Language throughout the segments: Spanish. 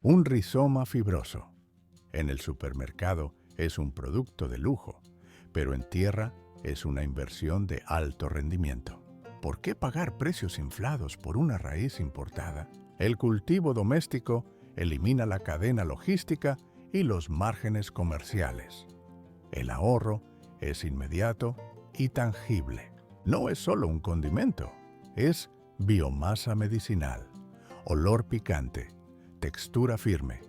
Un rizoma fibroso. En el supermercado es un producto de lujo, pero en tierra es una inversión de alto rendimiento. ¿Por qué pagar precios inflados por una raíz importada? El cultivo doméstico elimina la cadena logística y los márgenes comerciales. El ahorro es inmediato y tangible. No es solo un condimento, es biomasa medicinal, olor picante, textura firme,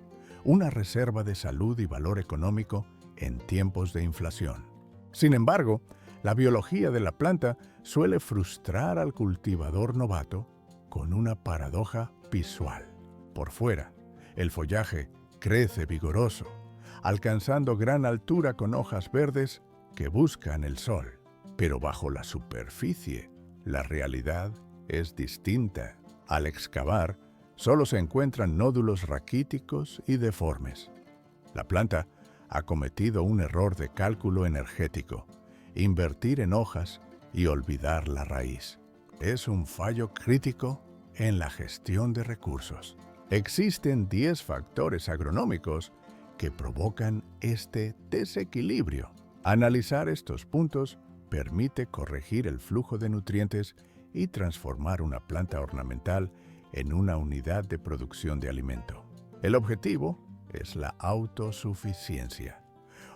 una reserva de salud y valor económico en tiempos de inflación. Sin embargo, la biología de la planta suele frustrar al cultivador novato con una paradoja visual. Por fuera, el follaje crece vigoroso, alcanzando gran altura con hojas verdes que buscan el sol. Pero bajo la superficie, la realidad es distinta. Al excavar, solo se encuentran nódulos raquíticos y deformes. La planta ha cometido un error de cálculo energético: invertir en hojas y olvidar la raíz. Es un fallo crítico en la gestión de recursos. Existen 10 factores agronómicos que provocan este desequilibrio. Analizar estos puntos permite corregir el flujo de nutrientes y transformar una planta ornamental en una unidad de producción de alimento. El objetivo es la autosuficiencia,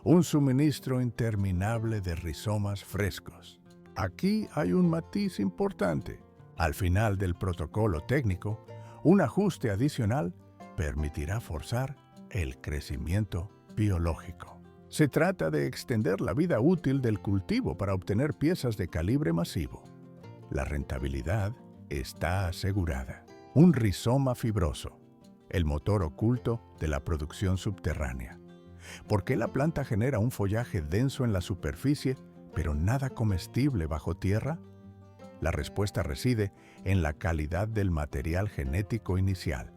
un suministro interminable de rizomas frescos. Aquí hay un matiz importante. Al final del protocolo técnico, un ajuste adicional permitirá forzar el crecimiento biológico. Se trata de extender la vida útil del cultivo para obtener piezas de calibre masivo. La rentabilidad está asegurada. Un rizoma fibroso, el motor oculto de la producción subterránea. ¿Por qué la planta genera un follaje denso en la superficie, pero nada comestible bajo tierra? La respuesta reside en la calidad del material genético inicial.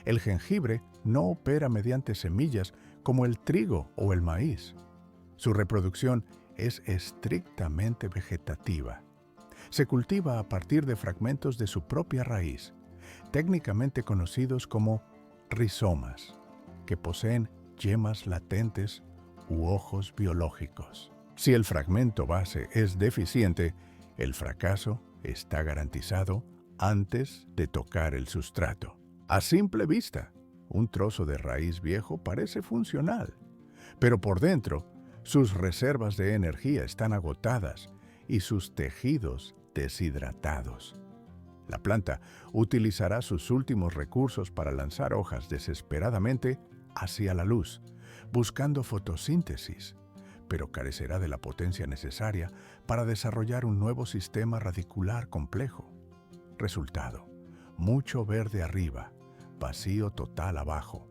El jengibre no opera mediante semillas como el trigo o el maíz. Su reproducción es estrictamente vegetativa. Se cultiva a partir de fragmentos de su propia raíz, técnicamente conocidos como rizomas, que poseen yemas latentes u ojos biológicos. Si el fragmento base es deficiente, el fracaso está garantizado antes de tocar el sustrato. A simple vista, un trozo de raíz viejo parece funcional, pero por dentro, sus reservas de energía están agotadas y sus tejidos deshidratados. La planta utilizará sus últimos recursos para lanzar hojas desesperadamente hacia la luz, buscando fotosíntesis, pero carecerá de la potencia necesaria para desarrollar un nuevo sistema radicular complejo. Resultado: mucho verde arriba, vacío total abajo.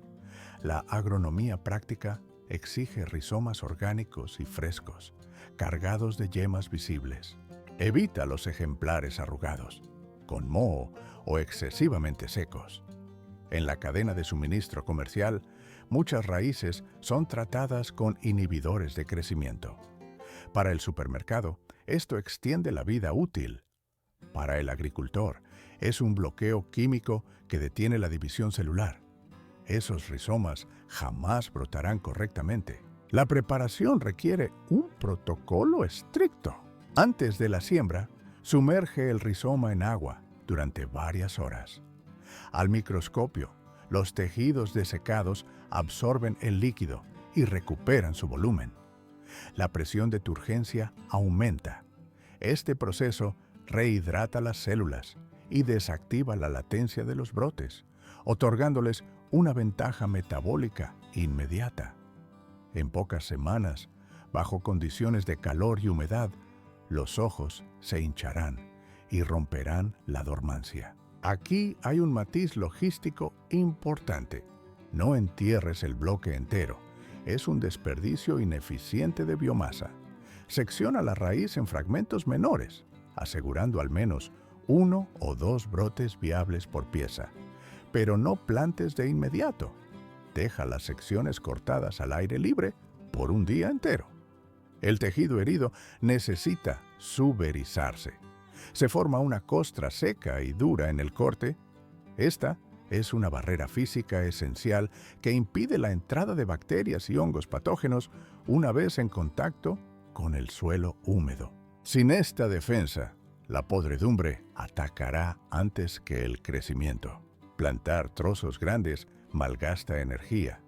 La agronomía práctica exige rizomas orgánicos y frescos, cargados de yemas visibles. Evita los ejemplares arrugados, con moho o excesivamente secos. En la cadena de suministro comercial, muchas raíces son tratadas con inhibidores de crecimiento. Para el supermercado, esto extiende la vida útil. Para el agricultor, es un bloqueo químico que detiene la división celular. Esos rizomas jamás brotarán correctamente. La preparación requiere un protocolo estricto. Antes de la siembra, sumerge el rizoma en agua durante varias horas. Al microscopio, los tejidos desecados absorben el líquido y recuperan su volumen. La presión de turgencia aumenta. Este proceso rehidrata las células y desactiva la latencia de los brotes, otorgándoles una ventaja metabólica inmediata. En pocas semanas, bajo condiciones de calor y humedad, los ojos se hincharán y romperán la dormancia. Aquí hay un matiz logístico importante. No entierres el bloque entero. Es un desperdicio ineficiente de biomasa. Secciona la raíz en fragmentos menores, asegurando al menos 1 o 2 brotes viables por pieza. Pero no plantes de inmediato. Deja las secciones cortadas al aire libre por un día entero. El tejido herido necesita suberizarse. Se forma una costra seca y dura en el corte. Esta es una barrera física esencial que impide la entrada de bacterias y hongos patógenos una vez en contacto con el suelo húmedo. Sin esta defensa, la podredumbre atacará antes que el crecimiento. Plantar trozos grandes malgasta energía.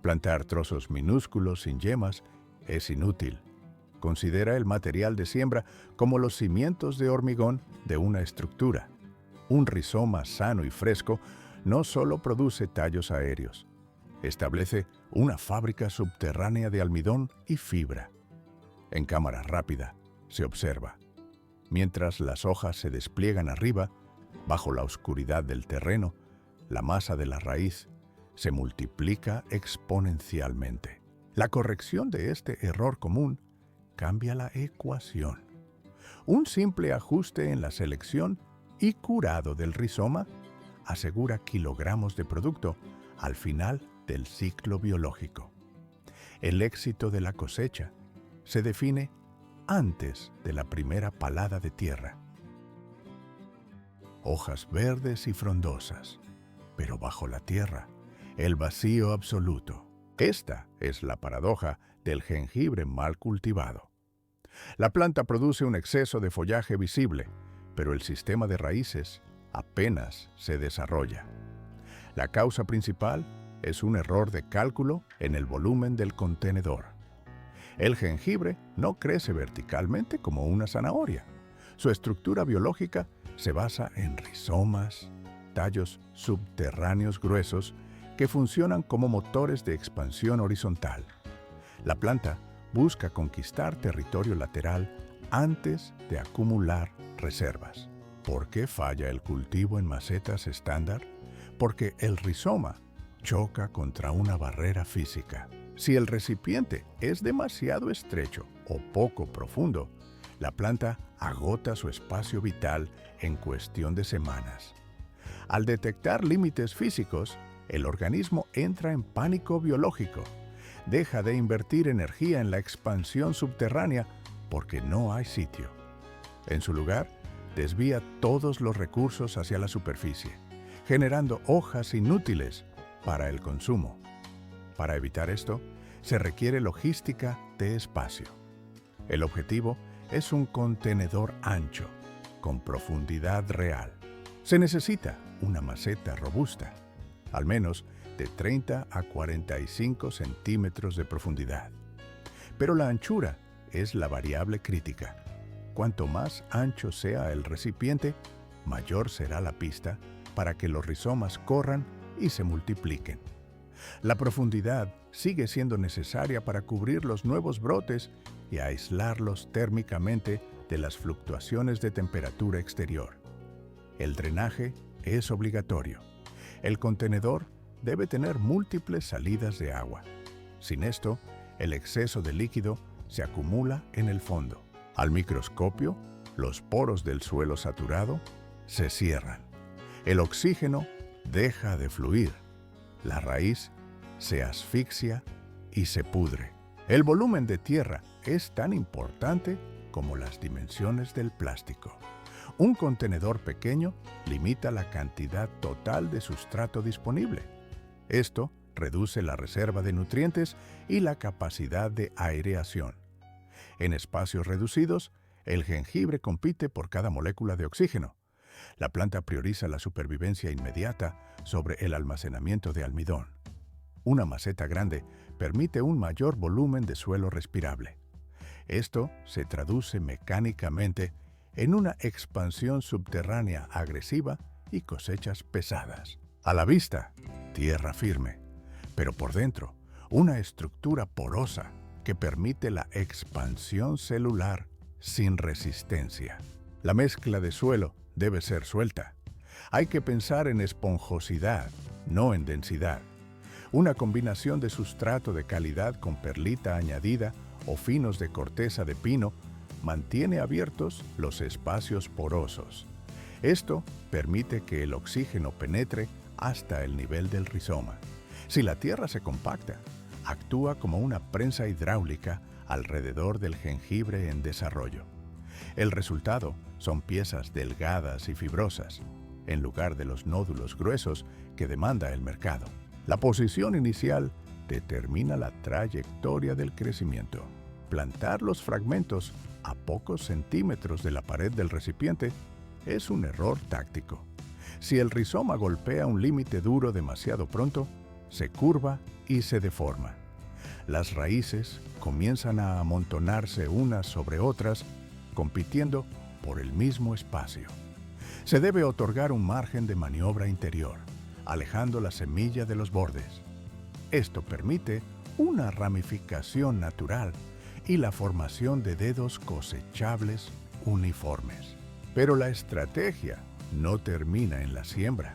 Plantar trozos minúsculos sin yemas es inútil. Considera el material de siembra como los cimientos de hormigón de una estructura. Un rizoma sano y fresco no solo produce tallos aéreos, establece una fábrica subterránea de almidón y fibra. En cámara rápida se observa. Mientras las hojas se despliegan arriba, bajo la oscuridad del terreno, la masa de la raíz se multiplica exponencialmente. La corrección de este error común cambia la ecuación. Un simple ajuste en la selección y curado del rizoma asegura kilogramos de producto al final del ciclo biológico. El éxito de la cosecha se define antes de la primera palada de tierra. Hojas verdes y frondosas, pero bajo la tierra, el vacío absoluto. Esta es la paradoja del jengibre mal cultivado. La planta produce un exceso de follaje visible, pero el sistema de raíces apenas se desarrolla. La causa principal es un error de cálculo en el volumen del contenedor. El jengibre no crece verticalmente como una zanahoria. Su estructura biológica se basa en rizomas, tallos subterráneos gruesos que funcionan como motores de expansión horizontal. La planta busca conquistar territorio lateral antes de acumular reservas. ¿Por qué falla el cultivo en macetas estándar? Porque el rizoma choca contra una barrera física. Si el recipiente es demasiado estrecho o poco profundo, la planta agota su espacio vital en cuestión de semanas. Al detectar límites físicos, el organismo entra en pánico biológico. Deja de invertir energía en la expansión subterránea porque no hay sitio. En su lugar, desvía todos los recursos hacia la superficie, generando hojas inútiles para el consumo. Para evitar esto, se requiere logística de espacio. El objetivo es un contenedor ancho, con profundidad real. Se necesita una maceta robusta, al menos de 30 a 45 centímetros de profundidad. Pero la anchura es la variable crítica. Cuanto más ancho sea el recipiente, mayor será la pista para que los rizomas corran y se multipliquen. La profundidad sigue siendo necesaria para cubrir los nuevos brotes y aislarlos térmicamente de las fluctuaciones de temperatura exterior. El drenaje es obligatorio. El contenedor debe tener múltiples salidas de agua. Sin esto, el exceso de líquido se acumula en el fondo. Al microscopio, los poros del suelo saturado se cierran. El oxígeno deja de fluir. La raíz se asfixia y se pudre. El volumen de tierra es tan importante como las dimensiones del plástico. Un contenedor pequeño limita la cantidad total de sustrato disponible. Esto reduce la reserva de nutrientes y la capacidad de aireación. En espacios reducidos, el jengibre compite por cada molécula de oxígeno. La planta prioriza la supervivencia inmediata sobre el almacenamiento de almidón. Una maceta grande permite un mayor volumen de suelo respirable. Esto se traduce mecánicamente en una expansión subterránea agresiva y cosechas pesadas. A la vista, tierra firme, pero por dentro, una estructura porosa que permite la expansión celular sin resistencia. La mezcla de suelo debe ser suelta. Hay que pensar en esponjosidad, no en densidad. Una combinación de sustrato de calidad con perlita añadida o finos de corteza de pino mantiene abiertos los espacios porosos. Esto permite que el oxígeno penetre hasta el nivel del rizoma. Si la tierra se compacta, actúa como una prensa hidráulica alrededor del jengibre en desarrollo. El resultado son piezas delgadas y fibrosas. en lugar de los nódulos gruesos que demanda el mercado. La posición inicial determina la trayectoria del crecimiento. Plantar los fragmentos a pocos centímetros de la pared del recipiente es un error táctico. Si el rizoma golpea un límite duro demasiado pronto, se curva y se deforma. Las raíces comienzan a amontonarse unas sobre otras, compitiendo por el mismo espacio. Se debe otorgar un margen de maniobra interior, alejando la semilla de los bordes. Esto permite una ramificación natural y la formación de dedos cosechables uniformes. Pero la estrategia no termina en la siembra.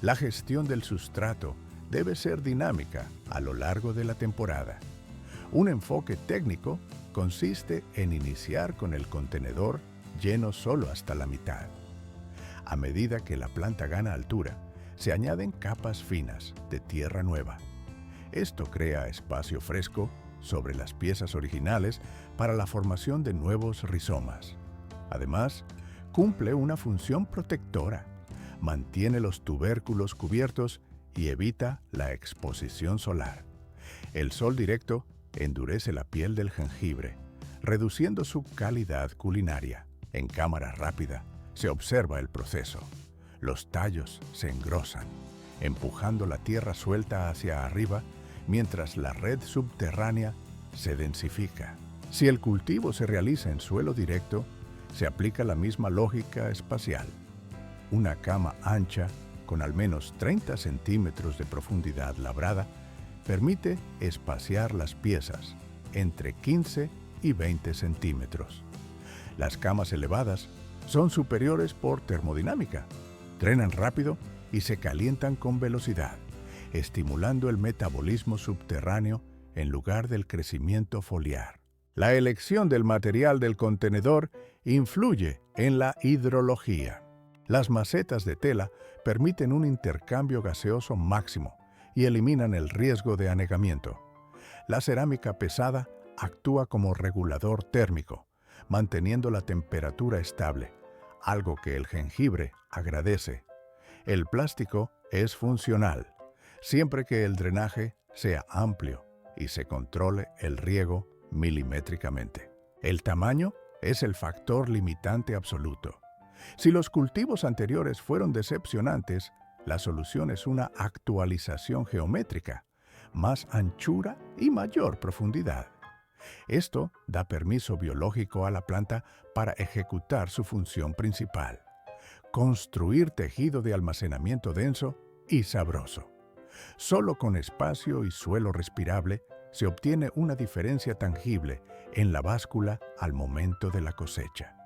La gestión del sustrato debe ser dinámica a lo largo de la temporada. Un enfoque técnico consiste en iniciar con el contenedor lleno solo hasta la mitad. A medida que la planta gana altura, se añaden capas finas de tierra nueva. Esto crea espacio fresco sobre las piezas originales para la formación de nuevos rizomas. Además, cumple una función protectora, mantiene los tubérculos cubiertos y evita la exposición solar. El sol directo endurece la piel del jengibre, reduciendo su calidad culinaria. En cámara rápida se observa el proceso. Los tallos se engrosan, empujando la tierra suelta hacia arriba, mientras la red subterránea se densifica. Si el cultivo se realiza en suelo directo, se aplica la misma lógica espacial. Una cama ancha, con al menos 30 centímetros de profundidad labrada, permite espaciar las piezas entre 15 y 20 centímetros. Las camas elevadas son superiores por termodinámica, drenan rápido y se calientan con velocidad, estimulando el metabolismo subterráneo en lugar del crecimiento foliar. La elección del material del contenedor influye en la hidrología. Las macetas de tela permiten un intercambio gaseoso máximo y eliminan el riesgo de anegamiento. La cerámica pesada actúa como regulador térmico, manteniendo la temperatura estable, algo que el jengibre agradece. El plástico es funcional, siempre que el drenaje sea amplio y se controle el riego milimétricamente. El tamaño es el factor limitante absoluto. Si los cultivos anteriores fueron decepcionantes, la solución es una actualización geométrica, más anchura y mayor profundidad. Esto da permiso biológico a la planta para ejecutar su función principal: construir tejido de almacenamiento denso y sabroso. Solo con espacio y suelo respirable se obtiene una diferencia tangible en la báscula al momento de la cosecha.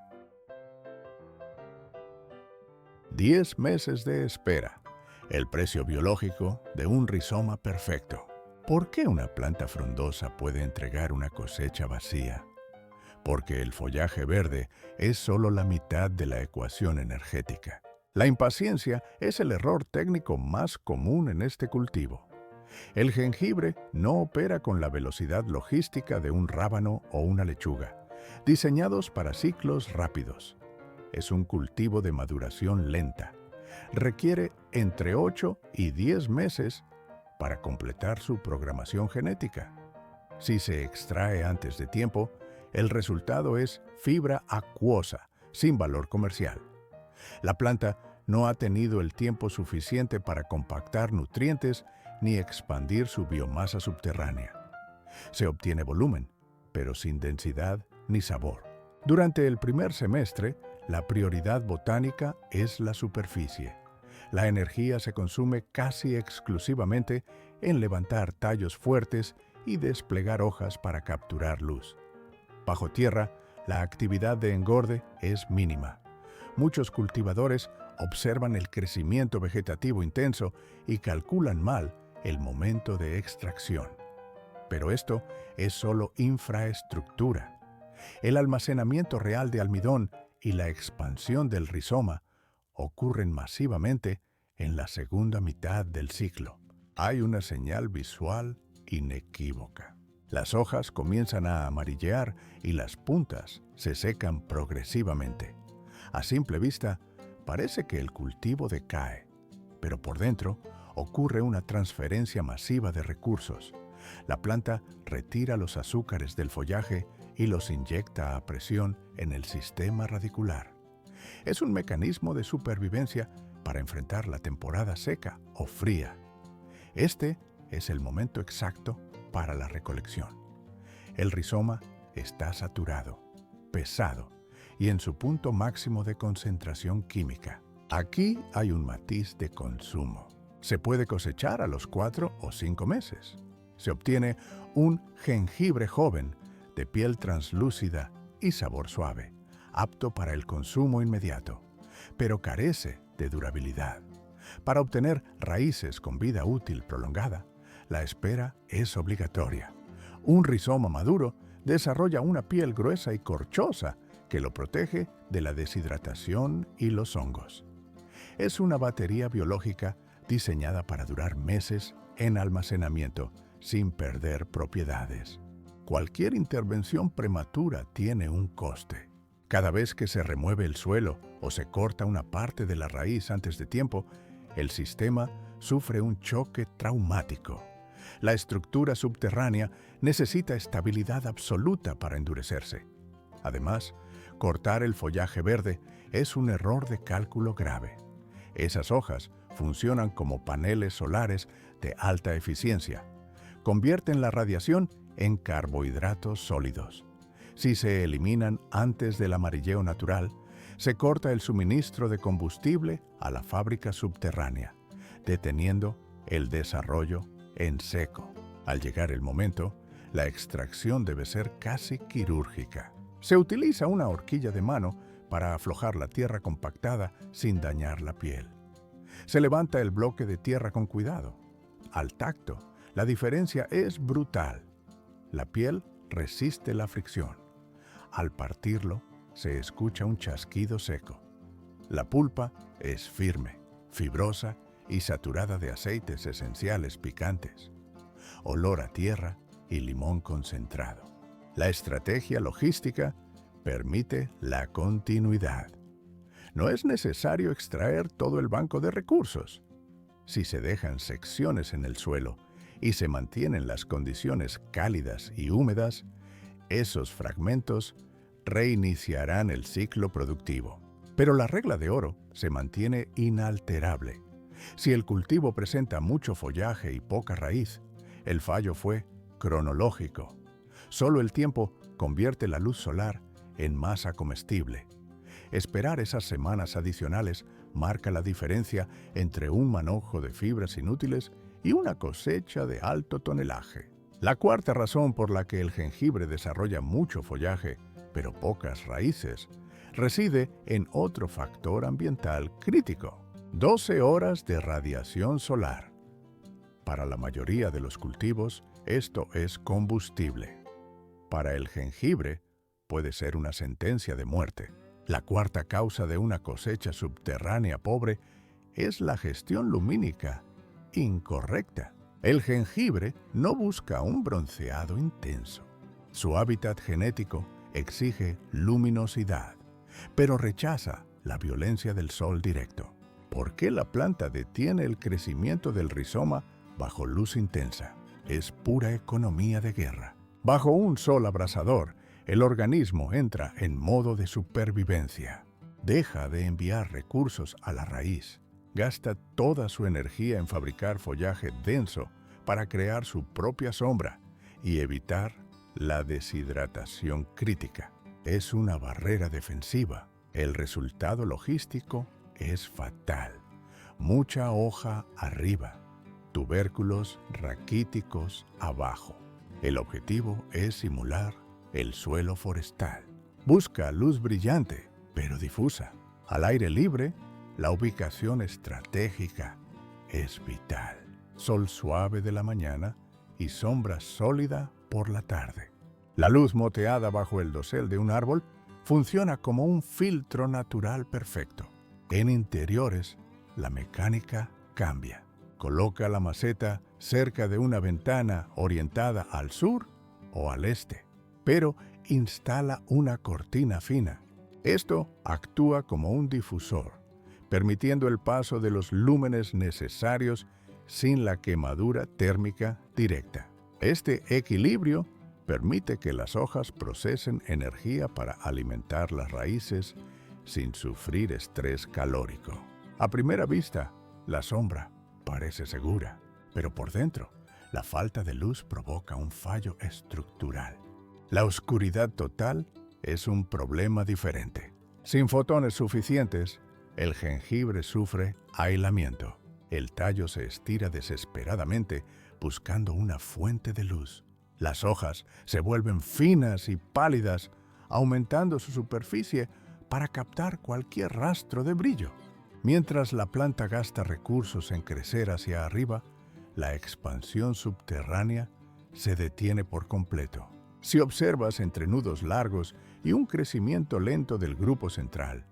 10 meses de espera. El precio biológico de un rizoma perfecto. ¿Por qué una planta frondosa puede entregar una cosecha vacía? Porque el follaje verde es solo la mitad de la ecuación energética. La impaciencia es el error técnico más común en este cultivo. El jengibre no opera con la velocidad logística de un rábano o una lechuga, diseñados para ciclos rápidos. Es un cultivo de maduración lenta. Requiere entre 8 y 10 meses para completar su programación genética. Si se extrae antes de tiempo, el resultado es fibra acuosa, sin valor comercial. La planta no ha tenido el tiempo suficiente para compactar nutrientes ni expandir su biomasa subterránea. Se obtiene volumen, pero sin densidad ni sabor. Durante el primer semestre, la prioridad botánica es la superficie. La energía se consume casi exclusivamente en levantar tallos fuertes y desplegar hojas para capturar luz. Bajo tierra, la actividad de engorde es mínima. Muchos cultivadores observan el crecimiento vegetativo intenso y calculan mal el momento de extracción. Pero esto es solo infraestructura. El almacenamiento real de almidón y la expansión del rizoma ocurren masivamente en la segunda mitad del ciclo. Hay una señal visual inequívoca. Las hojas comienzan a amarillear y las puntas se secan progresivamente. A simple vista, parece que el cultivo decae, pero por dentro ocurre una transferencia masiva de recursos. La planta retira los azúcares del follaje y los inyecta a presión en el sistema radicular. Es un mecanismo de supervivencia para enfrentar la temporada seca o fría. Este es el momento exacto para la recolección. El rizoma está saturado, pesado y en su punto máximo de concentración química. Aquí hay un matiz de consumo. Se puede cosechar a los 4 o 5 meses. Se obtiene un jengibre joven, de piel translúcida y sabor suave, apto para el consumo inmediato, pero carece de durabilidad. Para obtener raíces con vida útil prolongada, la espera es obligatoria. Un rizoma maduro desarrolla una piel gruesa y corchosa que lo protege de la deshidratación y los hongos. Es una batería biológica diseñada para durar meses en almacenamiento sin perder propiedades. Cualquier intervención prematura tiene un coste. Cada vez que se remueve el suelo o se corta una parte de la raíz antes de tiempo, el sistema sufre un choque traumático. La estructura subterránea necesita estabilidad absoluta para endurecerse. Además, cortar el follaje verde es un error de cálculo grave. Esas hojas funcionan como paneles solares de alta eficiencia. Convierten la radiación en carbohidratos sólidos. Si se eliminan antes del amarilleo natural, se corta el suministro de combustible a la fábrica subterránea, deteniendo el desarrollo en seco. Al llegar el momento, la extracción debe ser casi quirúrgica. Se utiliza una horquilla de mano para aflojar la tierra compactada sin dañar la piel. Se levanta el bloque de tierra con cuidado. Al tacto, la diferencia es brutal. La piel resiste la fricción. Al partirlo, se escucha un chasquido seco. La pulpa es firme, fibrosa y saturada de aceites esenciales picantes, olor a tierra y limón concentrado. La estrategia logística permite la continuidad. No es necesario extraer todo el banco de recursos. Si se dejan secciones en el suelo y se mantienen las condiciones cálidas y húmedas, esos fragmentos reiniciarán el ciclo productivo. Pero la regla de oro se mantiene inalterable. Si el cultivo presenta mucho follaje y poca raíz, el fallo fue cronológico. Solo el tiempo convierte la luz solar en masa comestible. Esperar esas semanas adicionales marca la diferencia entre un manojo de fibras inútiles y una cosecha de alto tonelaje. La cuarta razón por la que el jengibre desarrolla mucho follaje, pero pocas raíces, reside en otro factor ambiental crítico: 12 horas de radiación solar. Para la mayoría de los cultivos, esto es combustible. Para el jengibre, puede ser una sentencia de muerte. La cuarta causa de una cosecha subterránea pobre es la gestión lumínica incorrecta. El jengibre no busca un bronceado intenso. Su hábitat genético exige luminosidad, pero rechaza la violencia del sol directo. ¿Por qué la planta detiene el crecimiento del rizoma bajo luz intensa? Es pura economía de guerra. Bajo un sol abrasador, el organismo entra en modo de supervivencia. Deja de enviar recursos a la raíz. Gasta toda su energía en fabricar follaje denso para crear su propia sombra y evitar la deshidratación crítica. Es una barrera defensiva. El resultado logístico es fatal. Mucha hoja arriba, tubérculos raquíticos abajo. El objetivo es simular el suelo forestal. Busca luz brillante, pero difusa. Al aire libre, la ubicación estratégica es vital. Sol suave de la mañana y sombra sólida por la tarde. La luz moteada bajo el dosel de un árbol funciona como un filtro natural perfecto. En interiores, la mecánica cambia. Coloca la maceta cerca de una ventana orientada al sur o al este, pero instala una cortina fina. Esto actúa como un difusor, permitiendo el paso de los lúmenes necesarios sin la quemadura térmica directa. Este equilibrio permite que las hojas procesen energía para alimentar las raíces sin sufrir estrés calórico. A primera vista, la sombra parece segura, pero por dentro, la falta de luz provoca un fallo estructural. La oscuridad total es un problema diferente. Sin fotones suficientes, el jengibre sufre aislamiento. El tallo se estira desesperadamente buscando una fuente de luz. Las hojas se vuelven finas y pálidas, aumentando su superficie para captar cualquier rastro de brillo. Mientras la planta gasta recursos en crecer hacia arriba, la expansión subterránea se detiene por completo. Si observas entrenudos largos y un crecimiento lento del grupo central,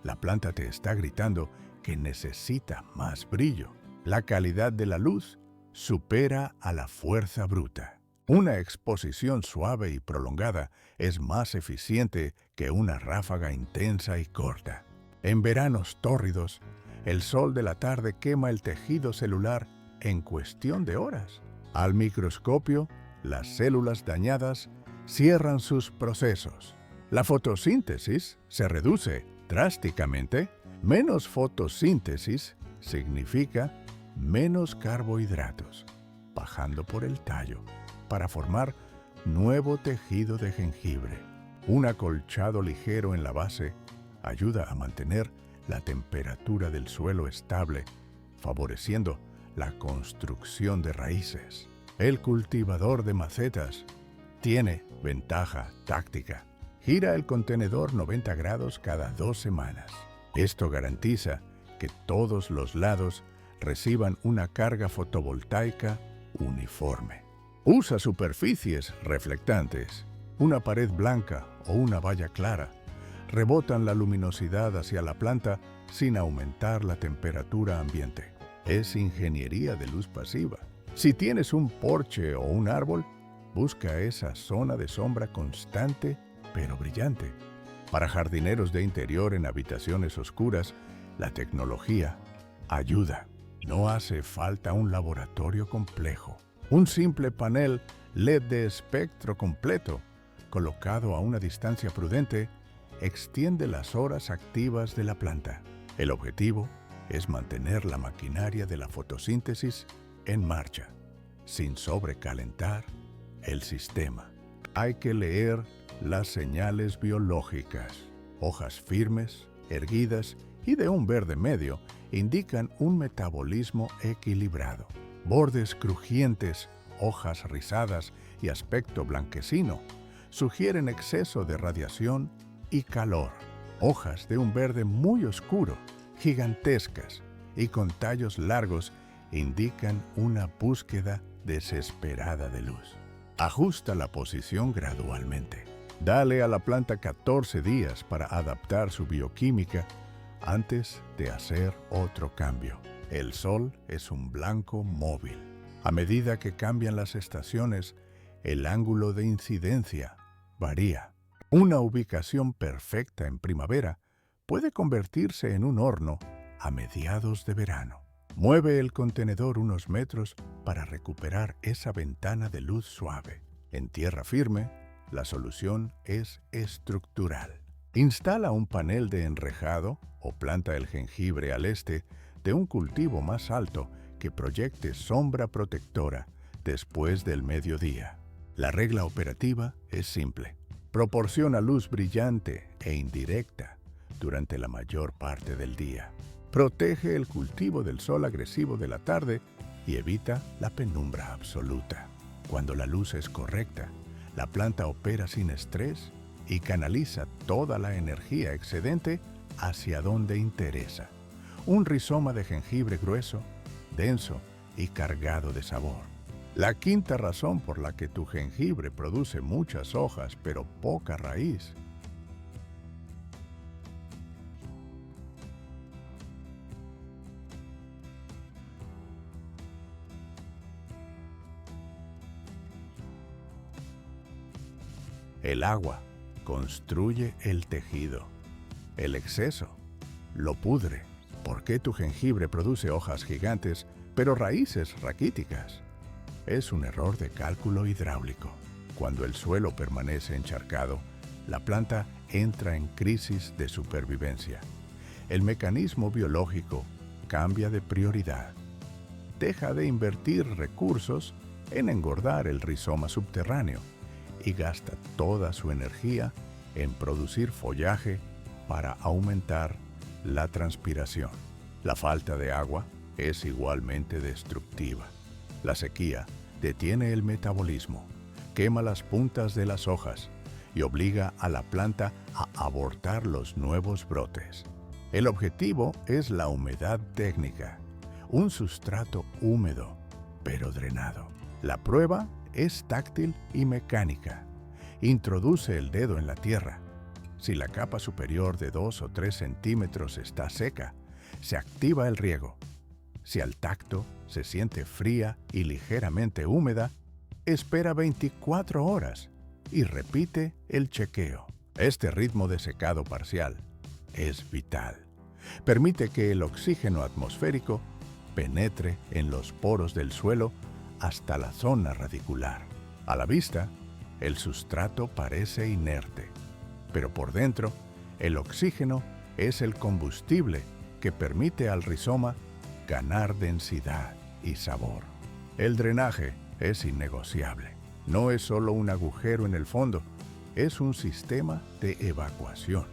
la planta te está gritando que necesita más brillo. La calidad de la luz supera a la fuerza bruta. Una exposición suave y prolongada es más eficiente que una ráfaga intensa y corta. En veranos tórridos, el sol de la tarde quema el tejido celular en cuestión de horas. Al microscopio, las células dañadas cierran sus procesos. La fotosíntesis se reduce drásticamente. Menos fotosíntesis significa menos carbohidratos, bajando por el tallo para formar nuevo tejido de jengibre. Un acolchado ligero en la base ayuda a mantener la temperatura del suelo estable, favoreciendo la construcción de raíces. El cultivador de macetas tiene ventaja táctica. Gira el contenedor 90 grados cada 2 semanas. Esto garantiza que todos los lados reciban una carga fotovoltaica uniforme. Usa superficies reflectantes. Una pared blanca o una valla clara rebotan la luminosidad hacia la planta sin aumentar la temperatura ambiente. Es ingeniería de luz pasiva. Si tienes un porche o un árbol, busca esa zona de sombra constante pero brillante. Para jardineros de interior en habitaciones oscuras, la tecnología ayuda. No hace falta un laboratorio complejo. Un simple panel LED de espectro completo, colocado a una distancia prudente, extiende las horas activas de la planta. El objetivo es mantener la maquinaria de la fotosíntesis en marcha, sin sobrecalentar el sistema. Hay que leer las señales biológicas. Hojas firmes, erguidas y de un verde medio indican un metabolismo equilibrado. Bordes crujientes, hojas rizadas y aspecto blanquecino sugieren exceso de radiación y calor. Hojas de un verde muy oscuro, gigantescas y con tallos largos indican una búsqueda desesperada de luz. Ajusta la posición gradualmente. Dale a la planta 14 días para adaptar su bioquímica antes de hacer otro cambio. El sol es un blanco móvil. A medida que cambian las estaciones, el ángulo de incidencia varía. Una ubicación perfecta en primavera puede convertirse en un horno a mediados de verano. Mueve el contenedor unos metros para recuperar esa ventana de luz suave. En tierra firme, la solución es estructural. Instala un panel de enrejado o planta el jengibre al este de un cultivo más alto que proyecte sombra protectora después del mediodía. La regla operativa es simple. Proporciona luz brillante e indirecta durante la mayor parte del día. Protege el cultivo del sol agresivo de la tarde y evita la penumbra absoluta. Cuando la luz es correcta, la planta opera sin estrés y canaliza toda la energía excedente hacia donde interesa. Un rizoma de jengibre grueso, denso y cargado de sabor. La quinta razón por la que tu jengibre produce muchas hojas pero poca raíz. El agua construye el tejido. El exceso lo pudre. ¿Por qué tu jengibre produce hojas gigantes, pero raíces raquíticas? Es un error de cálculo hidráulico. Cuando el suelo permanece encharcado, la planta entra en crisis de supervivencia. El mecanismo biológico cambia de prioridad. Deja de invertir recursos en engordar el rizoma subterráneo y gasta toda su energía en producir follaje para aumentar la transpiración. La falta de agua es igualmente destructiva. La sequía detiene el metabolismo, quema las puntas de las hojas y obliga a la planta a abortar los nuevos brotes. El objetivo es la humedad técnica, un sustrato húmedo, pero drenado. La prueba es táctil y mecánica. Introduce el dedo en la tierra. Si la capa superior de 2 o 3 centímetros está seca, se activa el riego. Si al tacto se siente fría y ligeramente húmeda, espera 24 horas y repite el chequeo. Este ritmo de secado parcial es vital. Permite que el oxígeno atmosférico penetre en los poros del suelo hasta la zona radicular. A la vista, el sustrato parece inerte, pero por dentro, el oxígeno es el combustible que permite al rizoma ganar densidad y sabor. El drenaje es innegociable. No es solo un agujero en el fondo, es un sistema de evacuación.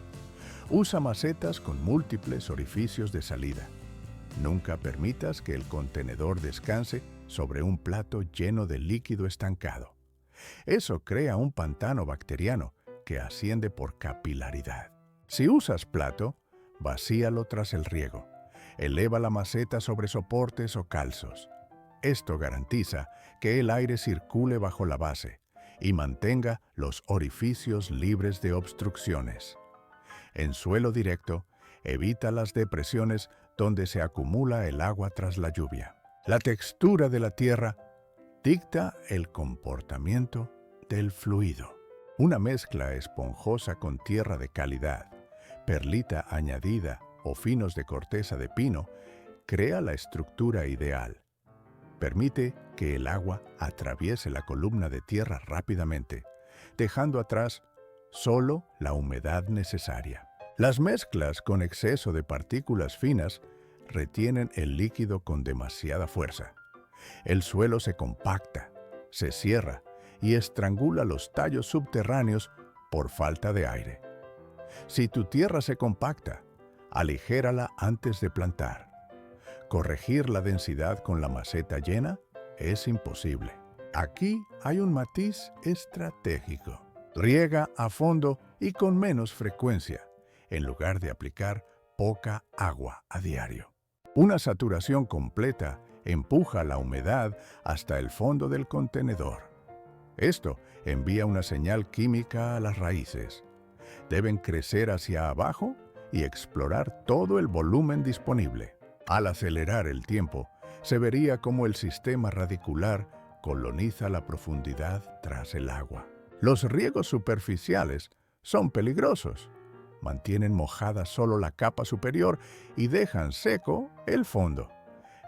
Usa macetas con múltiples orificios de salida. Nunca permitas que el contenedor descanse sobre un plato lleno de líquido estancado. Eso crea un pantano bacteriano que asciende por capilaridad. Si usas plato, vacíalo tras el riego. Eleva la maceta sobre soportes o calzos. Esto garantiza que el aire circule bajo la base y mantenga los orificios libres de obstrucciones. En suelo directo, evita las depresiones donde se acumula el agua tras la lluvia. La textura de la tierra dicta el comportamiento del fluido. Una mezcla esponjosa con tierra de calidad, perlita añadida o finos de corteza de pino crea la estructura ideal. Permite que el agua atraviese la columna de tierra rápidamente, dejando atrás solo la humedad necesaria. Las mezclas con exceso de partículas finas retienen el líquido con demasiada fuerza. El suelo se compacta, se cierra y estrangula los tallos subterráneos por falta de aire. Si tu tierra se compacta, aligérala antes de plantar. Corregir la densidad con la maceta llena es imposible. Aquí hay un matiz estratégico. Riega a fondo y con menos frecuencia, en lugar de aplicar poca agua a diario. Una saturación completa empuja la humedad hasta el fondo del contenedor. Esto envía una señal química a las raíces. Deben crecer hacia abajo y explorar todo el volumen disponible. Al acelerar el tiempo, se vería cómo el sistema radicular coloniza la profundidad tras el agua. Los riegos superficiales son peligrosos. Mantienen mojada solo la capa superior y dejan seco el fondo.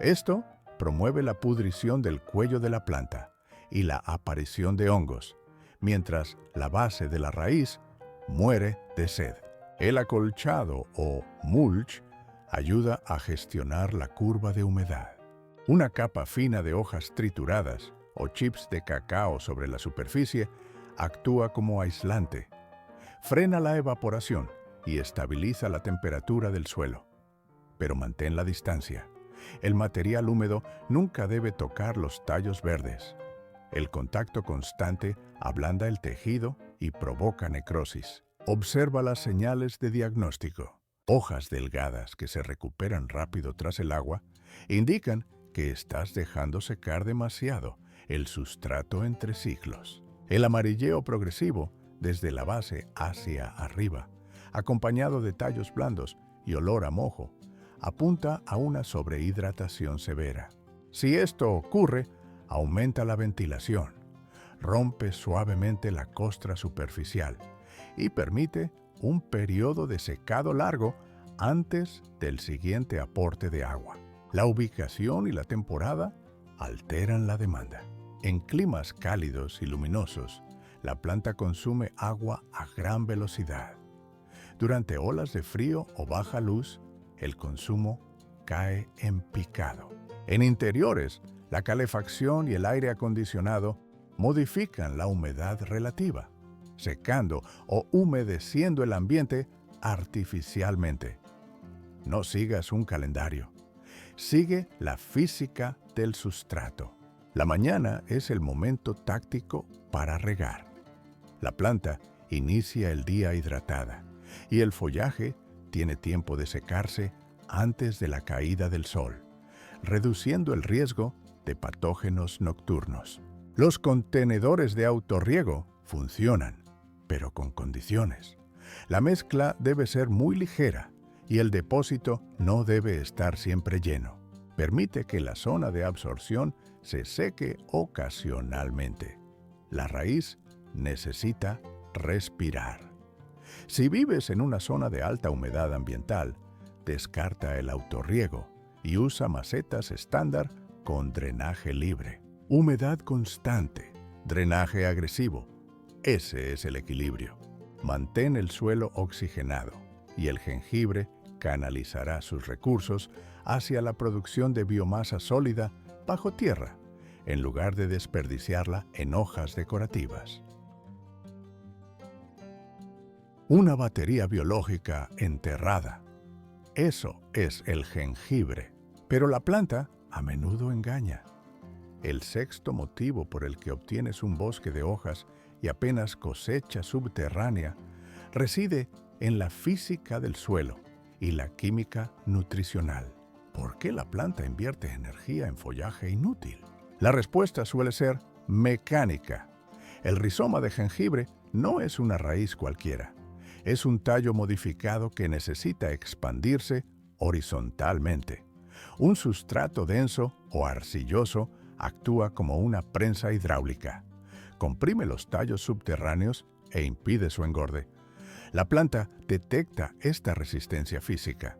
Esto promueve la pudrición del cuello de la planta y la aparición de hongos, mientras la base de la raíz muere de sed. El acolchado o mulch ayuda a gestionar la curva de humedad. Una capa fina de hojas trituradas o chips de cacao sobre la superficie actúa como aislante. Frena la evaporación y estabiliza la temperatura del suelo. Pero mantén la distancia. El material húmedo nunca debe tocar los tallos verdes. El contacto constante ablanda el tejido y provoca necrosis. Observa las señales de diagnóstico. Hojas delgadas que se recuperan rápido tras el agua indican que estás dejando secar demasiado el sustrato entre ciclos. El amarilleo progresivo desde la base hacia arriba, acompañado de tallos blandos y olor a mojo, apunta a una sobrehidratación severa. Si esto ocurre, aumenta la ventilación, rompe suavemente la costra superficial y permite un periodo de secado largo antes del siguiente aporte de agua. La ubicación y la temporada alteran la demanda. En climas cálidos y luminosos, la planta consume agua a gran velocidad. Durante olas de frío o baja luz, el consumo cae en picado. En interiores, la calefacción y el aire acondicionado modifican la humedad relativa, secando o humedeciendo el ambiente artificialmente. No sigas un calendario. Sigue la física del sustrato. La mañana es el momento táctico para regar. La planta inicia el día hidratada y el follaje tiene tiempo de secarse antes de la caída del sol, reduciendo el riesgo de patógenos nocturnos. Los contenedores de autorriego funcionan, pero con condiciones. La mezcla debe ser muy ligera y el depósito no debe estar siempre lleno. Permite que la zona de absorción se seque ocasionalmente. La raíz necesita respirar. Si vives en una zona de alta humedad ambiental, descarta el autorriego y usa macetas estándar con drenaje libre. Humedad constante, drenaje agresivo. Ese es el equilibrio. Mantén el suelo oxigenado y el jengibre canalizará sus recursos hacia la producción de biomasa sólida bajo tierra, en lugar de desperdiciarla en hojas decorativas. Una batería biológica enterrada. Eso es el jengibre. Pero la planta a menudo engaña. El sexto motivo por el que obtienes un bosque de hojas y apenas cosecha subterránea reside en la física del suelo y la química nutricional. ¿Por qué la planta invierte energía en follaje inútil? La respuesta suele ser mecánica. El rizoma de jengibre no es una raíz cualquiera. Es un tallo modificado que necesita expandirse horizontalmente. Un sustrato denso o arcilloso actúa como una prensa hidráulica. Comprime los tallos subterráneos e impide su engorde. La planta detecta esta resistencia física.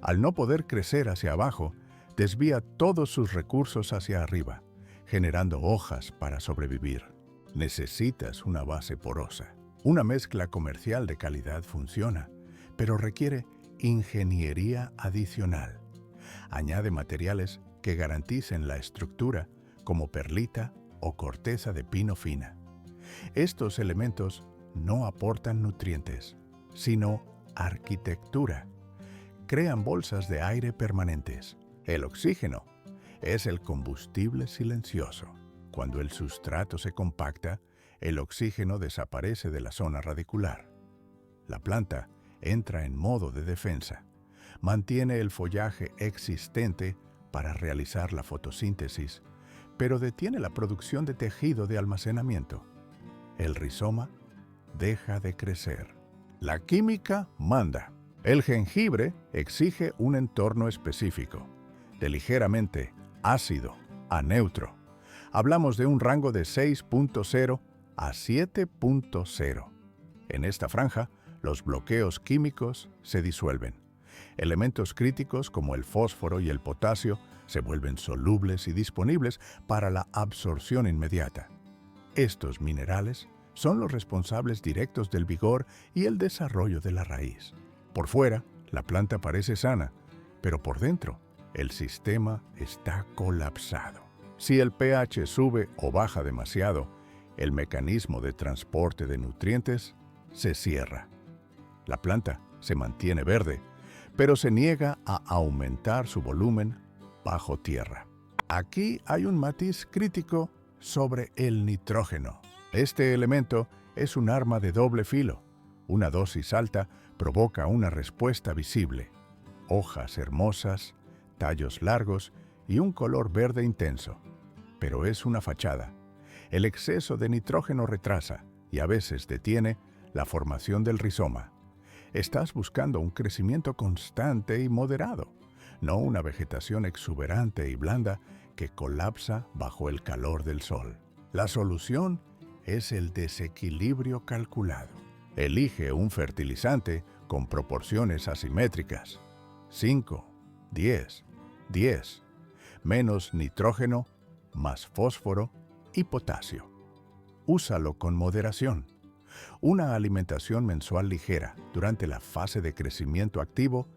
Al no poder crecer hacia abajo, desvía todos sus recursos hacia arriba, generando hojas para sobrevivir. Necesitas una base porosa. Una mezcla comercial de calidad funciona, pero requiere ingeniería adicional. Añade materiales que garanticen la estructura, como perlita o corteza de pino fina. Estos elementos no aportan nutrientes, sino arquitectura. Crean bolsas de aire permanentes. El oxígeno es el combustible silencioso. Cuando el sustrato se compacta, el oxígeno desaparece de la zona radicular. La planta entra en modo de defensa. Mantiene el follaje existente para realizar la fotosíntesis, pero detiene la producción de tejido de almacenamiento. El rizoma deja de crecer. La química manda. El jengibre exige un entorno específico, de ligeramente ácido a neutro. Hablamos de un rango de 6.0 a 7.0. En esta franja, los bloqueos químicos se disuelven. Elementos críticos como el fósforo y el potasio se vuelven solubles y disponibles para la absorción inmediata. Estos minerales son los responsables directos del vigor y el desarrollo de la raíz. Por fuera, la planta parece sana, pero por dentro, el sistema está colapsado. Si el pH sube o baja demasiado, el mecanismo de transporte de nutrientes se cierra. La planta se mantiene verde, pero se niega a aumentar su volumen bajo tierra. Aquí hay un matiz crítico sobre el nitrógeno. Este elemento es un arma de doble filo. Una dosis alta provoca una respuesta visible: hojas hermosas, tallos largos y un color verde intenso. Pero es una fachada. El exceso de nitrógeno retrasa y a veces detiene la formación del rizoma. Estás buscando un crecimiento constante y moderado, no una vegetación exuberante y blanda que colapsa bajo el calor del sol. La solución es el desequilibrio calculado. Elige un fertilizante con proporciones asimétricas. 5, 10, 10. Menos nitrógeno, más fósforo y potasio. Úsalo con moderación. Una alimentación mensual ligera durante la fase de crecimiento activo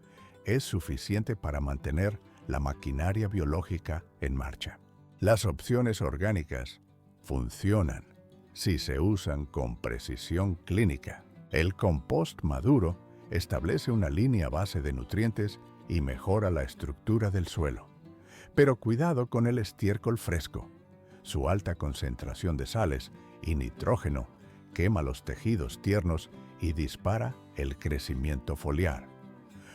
es suficiente para mantener la maquinaria biológica en marcha. Las opciones orgánicas funcionan si se usan con precisión clínica. El compost maduro establece una línea base de nutrientes y mejora la estructura del suelo. Pero cuidado con el estiércol fresco. Su alta concentración de sales y nitrógeno quema los tejidos tiernos y dispara el crecimiento foliar.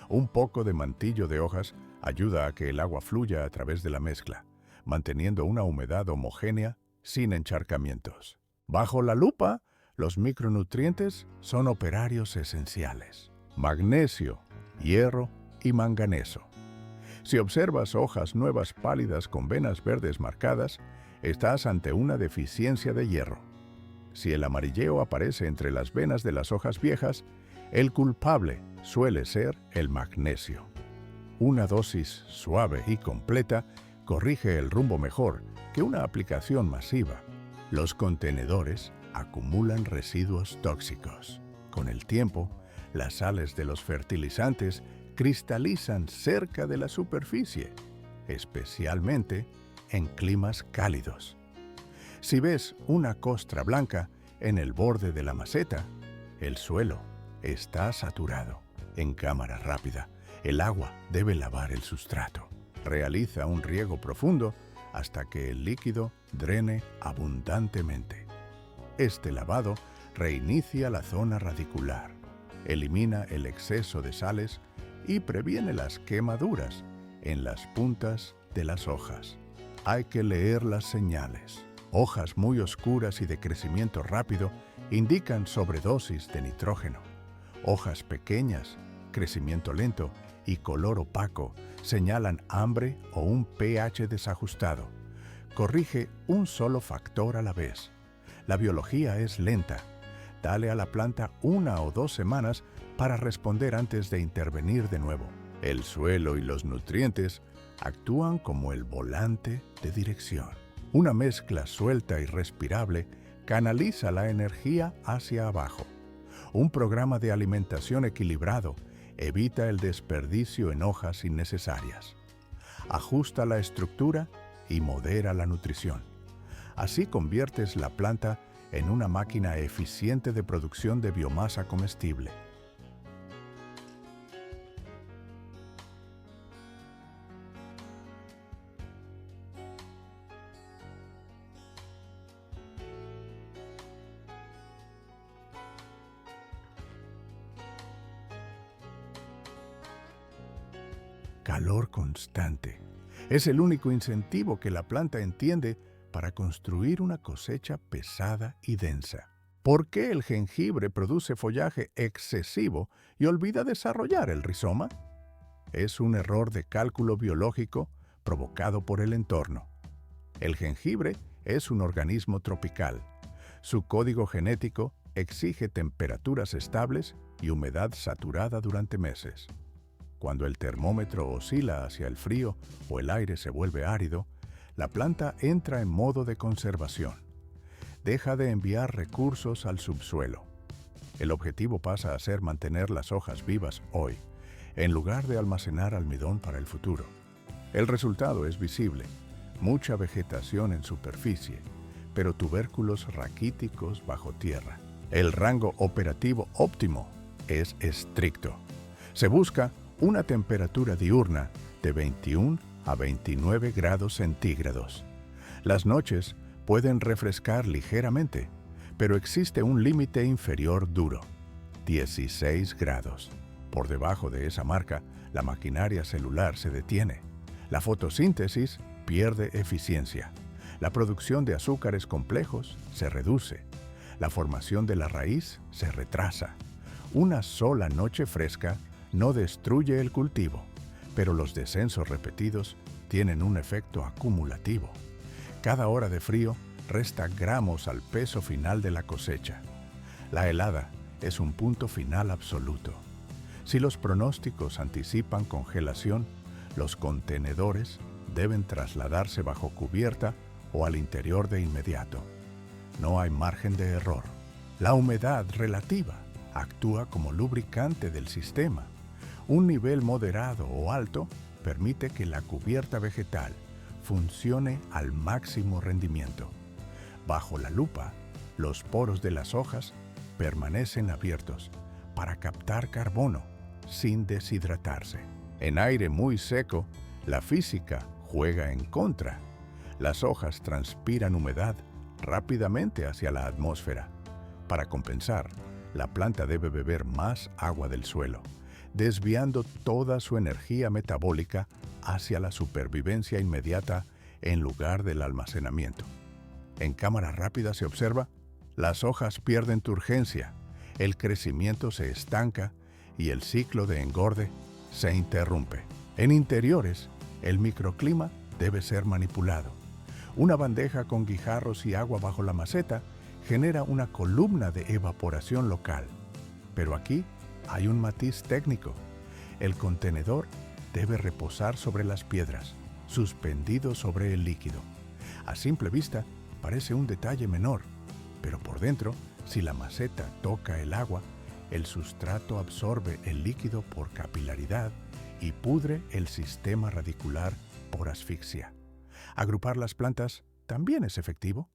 Un poco de mantillo de hojas ayuda a que el agua fluya a través de la mezcla, manteniendo una humedad homogénea sin encharcamientos. Bajo la lupa, los micronutrientes son operarios esenciales: magnesio, hierro y manganeso. Si observas hojas nuevas pálidas con venas verdes marcadas, estás ante una deficiencia de hierro. Si el amarilleo aparece entre las venas de las hojas viejas, el culpable suele ser el magnesio. Una dosis suave y completa corrige el rumbo mejor que una aplicación masiva. Los contenedores acumulan residuos tóxicos. Con el tiempo, las sales de los fertilizantes cristalizan cerca de la superficie, especialmente en climas cálidos. Si ves una costra blanca en el borde de la maceta, el suelo está saturado. En cámara rápida, el agua debe lavar el sustrato. Realiza un riego profundo hasta que el líquido drene abundantemente. Este lavado reinicia la zona radicular, elimina el exceso de sales y previene las quemaduras en las puntas de las hojas. Hay que leer las señales. Hojas muy oscuras y de crecimiento rápido indican sobredosis de nitrógeno. Hojas pequeñas, crecimiento lento y color opaco señalan hambre o un pH desajustado. Corrige un solo factor a la vez. La biología es lenta. Dale a la planta 1 o 2 semanas para responder antes de intervenir de nuevo. El suelo y los nutrientes actúan como el volante de dirección. Una mezcla suelta y respirable canaliza la energía hacia abajo. Un programa de alimentación equilibrado evita el desperdicio en hojas innecesarias. Ajusta la estructura y modera la nutrición. Así conviertes la planta en una máquina eficiente de producción de biomasa comestible. Calor constante es el único incentivo que la planta entiende para construir una cosecha pesada y densa. ¿Por qué el jengibre produce follaje excesivo y olvida desarrollar el rizoma? Es un error de cálculo biológico provocado por el entorno. El jengibre es un organismo tropical. Su código genético exige temperaturas estables y humedad saturada durante meses. Cuando el termómetro oscila hacia el frío o el aire se vuelve árido, la planta entra en modo de conservación. Deja de enviar recursos al subsuelo. El objetivo pasa a ser mantener las hojas vivas hoy, en lugar de almacenar almidón para el futuro. El resultado es visible: mucha vegetación en superficie, pero tubérculos raquíticos bajo tierra. El rango operativo óptimo es estricto. Se busca una temperatura diurna de 21 a 29 grados centígrados. Las noches pueden refrescar ligeramente, pero existe un límite inferior duro: 16 grados. Por debajo de esa marca, la maquinaria celular se detiene. La fotosíntesis pierde eficiencia. La producción de azúcares complejos se reduce. La formación de la raíz se retrasa. Una sola noche fresca no destruye el cultivo, pero los descensos repetidos tienen un efecto acumulativo. Cada hora de frío resta gramos al peso final de la cosecha. La helada es un punto final absoluto. Si los pronósticos anticipan congelación, los contenedores deben trasladarse bajo cubierta o al interior de inmediato. No hay margen de error. La humedad relativa actúa como lubricante del sistema. Un nivel moderado o alto permite que la cubierta vegetal funcione al máximo rendimiento. Bajo la lupa, los poros de las hojas permanecen abiertos para captar carbono sin deshidratarse. En aire muy seco, la física juega en contra. Las hojas transpiran humedad rápidamente hacia la atmósfera. Para compensar, la planta debe beber más agua del suelo, desviando toda su energía metabólica hacia la supervivencia inmediata en lugar del almacenamiento. En cámara rápida se observa, las hojas pierden turgencia, el crecimiento se estanca y el ciclo de engorde se interrumpe. En interiores, el microclima debe ser manipulado. Una bandeja con guijarros y agua bajo la maceta genera una columna de evaporación local. Pero aquí hay un matiz técnico. El contenedor debe reposar sobre las piedras, suspendido sobre el líquido. A simple vista, parece un detalle menor, pero por dentro, si la maceta toca el agua, el sustrato absorbe el líquido por capilaridad y pudre el sistema radicular por asfixia. Agrupar las plantas también es efectivo.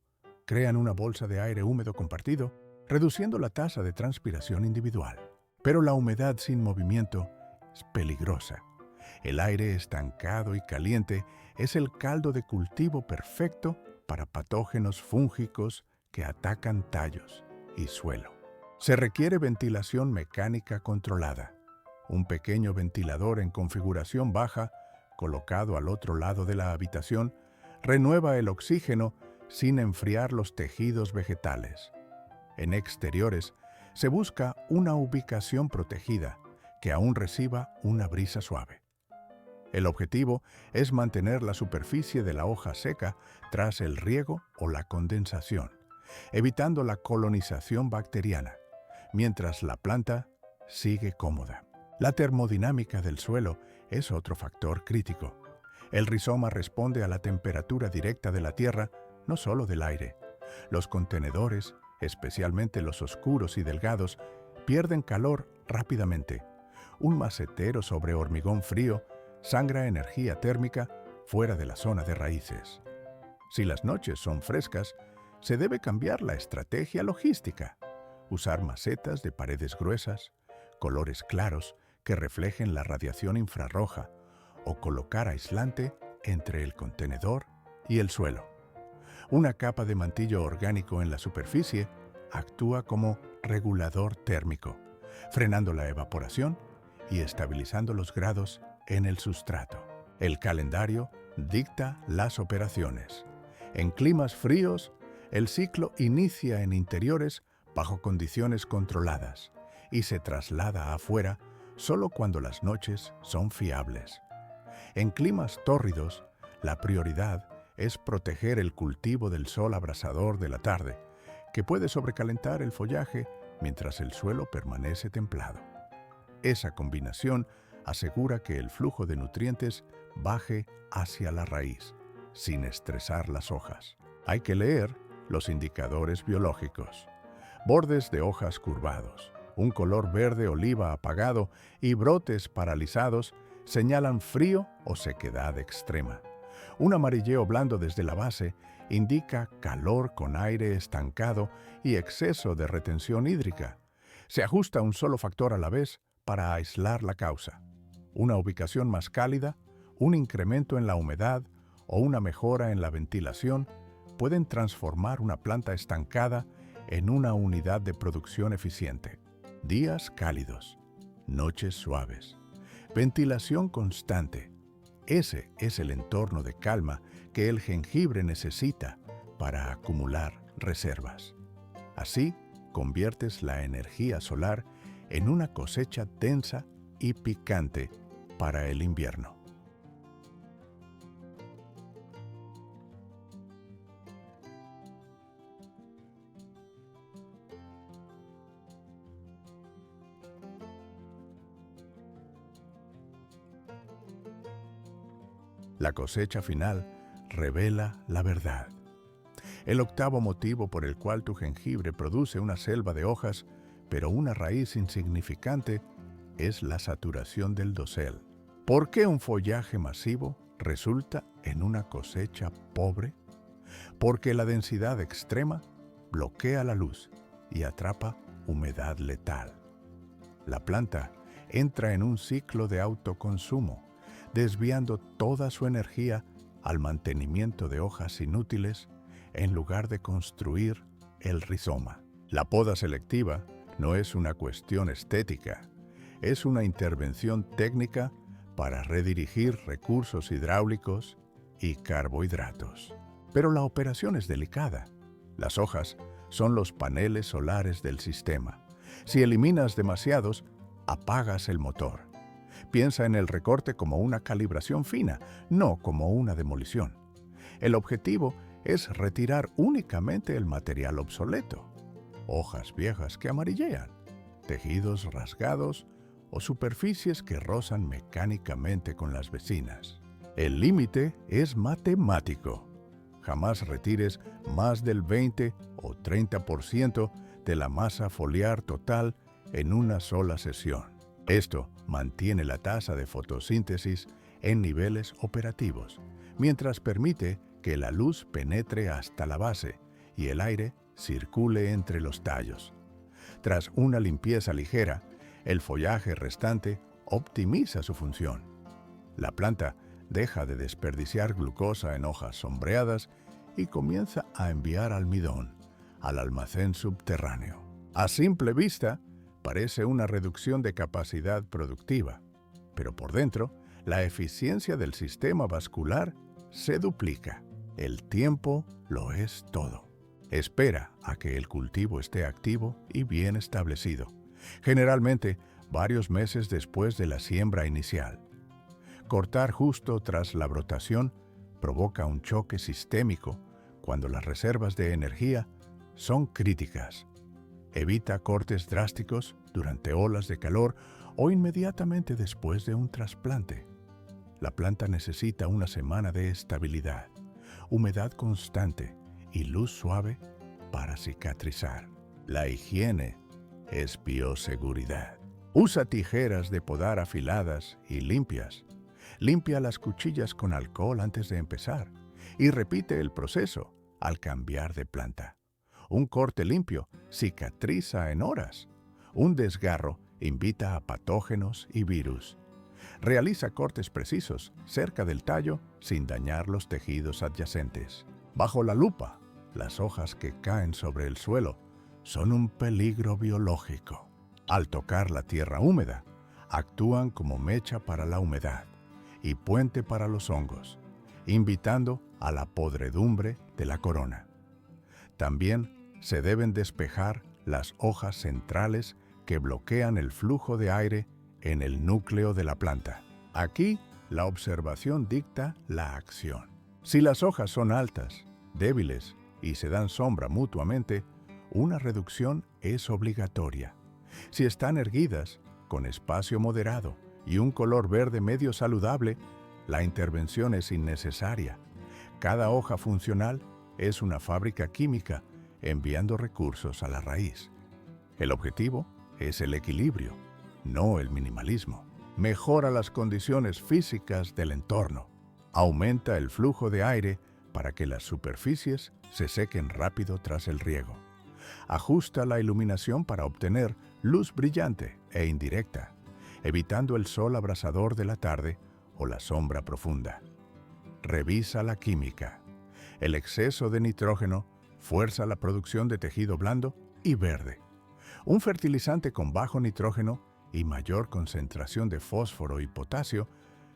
Crean una bolsa de aire húmedo compartido, reduciendo la tasa de transpiración individual. Pero la humedad sin movimiento es peligrosa. El aire estancado y caliente es el caldo de cultivo perfecto para patógenos fúngicos que atacan tallos y suelo. Se requiere ventilación mecánica controlada. Un pequeño ventilador en configuración baja, colocado al otro lado de la habitación, renueva el oxígeno sin enfriar los tejidos vegetales. En exteriores, se busca una ubicación protegida que aún reciba una brisa suave. El objetivo es mantener la superficie de la hoja seca tras el riego o la condensación, evitando la colonización bacteriana, mientras la planta sigue cómoda. La termodinámica del suelo es otro factor crítico. El rizoma responde a la temperatura directa de la tierra, no solo del aire. Los contenedores, especialmente los oscuros y delgados, pierden calor rápidamente. Un macetero sobre hormigón frío sangra energía térmica fuera de la zona de raíces. Si las noches son frescas, se debe cambiar la estrategia logística. Usar macetas de paredes gruesas, colores claros que reflejen la radiación infrarroja, o colocar aislante entre el contenedor y el suelo. Una capa de mantillo orgánico en la superficie actúa como regulador térmico, frenando la evaporación y estabilizando los grados en el sustrato. El calendario dicta las operaciones. En climas fríos, el ciclo inicia en interiores bajo condiciones controladas y se traslada afuera solo cuando las noches son fiables. En climas tórridos, la prioridad es proteger el cultivo del sol abrasador de la tarde, que puede sobrecalentar el follaje mientras el suelo permanece templado. Esa combinación asegura que el flujo de nutrientes baje hacia la raíz, sin estresar las hojas. Hay que leer los indicadores biológicos. Bordes de hojas curvados, un color verde oliva apagado y brotes paralizados señalan frío o sequedad extrema. Un amarilleo blando desde la base indica calor con aire estancado y exceso de retención hídrica. Se ajusta un solo factor a la vez para aislar la causa. Una ubicación más cálida, un incremento en la humedad o una mejora en la ventilación pueden transformar una planta estancada en una unidad de producción eficiente. Días cálidos, noches suaves, ventilación constante. Ese es el entorno de calma que el jengibre necesita para acumular reservas. Así, conviertes la energía solar en una cosecha densa y picante para el invierno. La cosecha final revela la verdad. El octavo motivo por el cual tu jengibre produce una selva de hojas, pero una raíz insignificante, es la saturación del dosel. ¿Por qué un follaje masivo resulta en una cosecha pobre? Porque la densidad extrema bloquea la luz y atrapa humedad letal. La planta entra en un ciclo de autoconsumo, desviando toda su energía al mantenimiento de hojas inútiles en lugar de construir el rizoma. La poda selectiva no es una cuestión estética, es una intervención técnica para redirigir recursos hidráulicos y carbohidratos. Pero la operación es delicada. Las hojas son los paneles solares del sistema. Si eliminas demasiados, apagas el motor. Piensa en el recorte como una calibración fina, no como una demolición. El objetivo es retirar únicamente el material obsoleto, hojas viejas que amarillean, tejidos rasgados o superficies que rozan mecánicamente con las vecinas. El límite es matemático. Jamás retires más del 20 o 30% de la masa foliar total en una sola sesión. Esto mantiene la tasa de fotosíntesis en niveles operativos, mientras permite que la luz penetre hasta la base y el aire circule entre los tallos. Tras una limpieza ligera, el follaje restante optimiza su función. La planta deja de desperdiciar glucosa en hojas sombreadas y comienza a enviar almidón al almacén subterráneo. A simple vista, parece una reducción de capacidad productiva, pero por dentro, la eficiencia del sistema vascular se duplica. El tiempo lo es todo. Espera a que el cultivo esté activo y bien establecido, generalmente varios meses después de la siembra inicial. Cortar justo tras la brotación provoca un choque sistémico cuando las reservas de energía son críticas. Evita cortes drásticos durante olas de calor o inmediatamente después de un trasplante. La planta necesita una semana de estabilidad, humedad constante y luz suave para cicatrizar. La higiene es bioseguridad. Usa tijeras de podar afiladas y limpias. Limpia las cuchillas con alcohol antes de empezar y repite el proceso al cambiar de planta. Un corte limpio cicatriza en horas. Un desgarro invita a patógenos y virus. Realiza cortes precisos cerca del tallo sin dañar los tejidos adyacentes. Bajo la lupa, las hojas que caen sobre el suelo son un peligro biológico. Al tocar la tierra húmeda, actúan como mecha para la humedad y puente para los hongos, invitando a la podredumbre de la corona. También se deben despejar las hojas centrales que bloquean el flujo de aire en el núcleo de la planta. Aquí, la observación dicta la acción. Si las hojas son altas, débiles y se dan sombra mutuamente, una reducción es obligatoria. Si están erguidas, con espacio moderado y un color verde medio saludable, la intervención es innecesaria. Cada hoja funcional es una fábrica química enviando recursos a la raíz. El objetivo es el equilibrio, no el minimalismo. Mejora las condiciones físicas del entorno. Aumenta el flujo de aire para que las superficies se sequen rápido tras el riego. Ajusta la iluminación para obtener luz brillante e indirecta, evitando el sol abrasador de la tarde o la sombra profunda. Revisa la química. El exceso de nitrógeno fuerza la producción de tejido blando y verde. Un fertilizante con bajo nitrógeno y mayor concentración de fósforo y potasio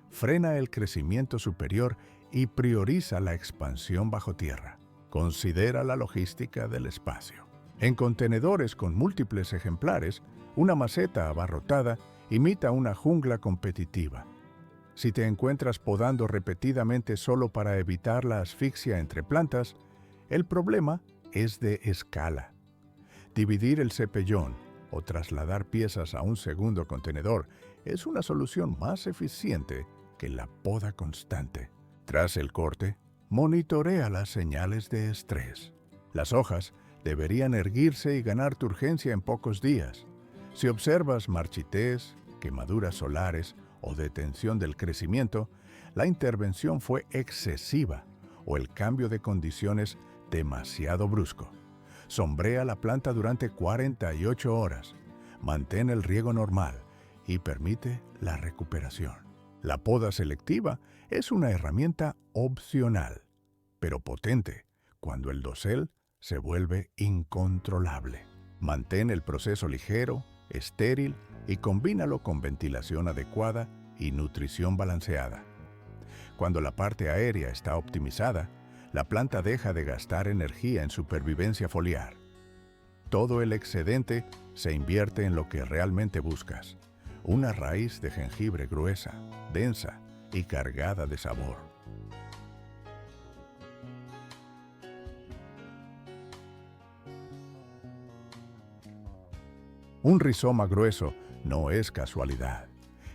frena el crecimiento superior y prioriza la expansión bajo tierra. Considera la logística del espacio. En contenedores con múltiples ejemplares, una maceta abarrotada imita una jungla competitiva. Si te encuentras podando repetidamente solo para evitar la asfixia entre plantas, el problema es de escala. Dividir el cepellón o trasladar piezas a un segundo contenedor es una solución más eficiente que la poda constante. Tras el corte, monitorea las señales de estrés. Las hojas deberían erguirse y ganar turgencia en pocos días. Si observas marchitez, quemaduras solares o detención del crecimiento, la intervención fue excesiva o el cambio de condiciones demasiado brusco. Sombrea la planta durante 48 horas. Mantén el riego normal y permite la recuperación. La poda selectiva es una herramienta opcional, pero potente cuando el dosel se vuelve incontrolable. Mantén el proceso ligero, estéril y combínalo con ventilación adecuada y nutrición balanceada. Cuando la parte aérea está optimizada, la planta deja de gastar energía en supervivencia foliar. Todo el excedente se invierte en lo que realmente buscas: una raíz de jengibre gruesa, densa y cargada de sabor. Un rizoma grueso no es casualidad,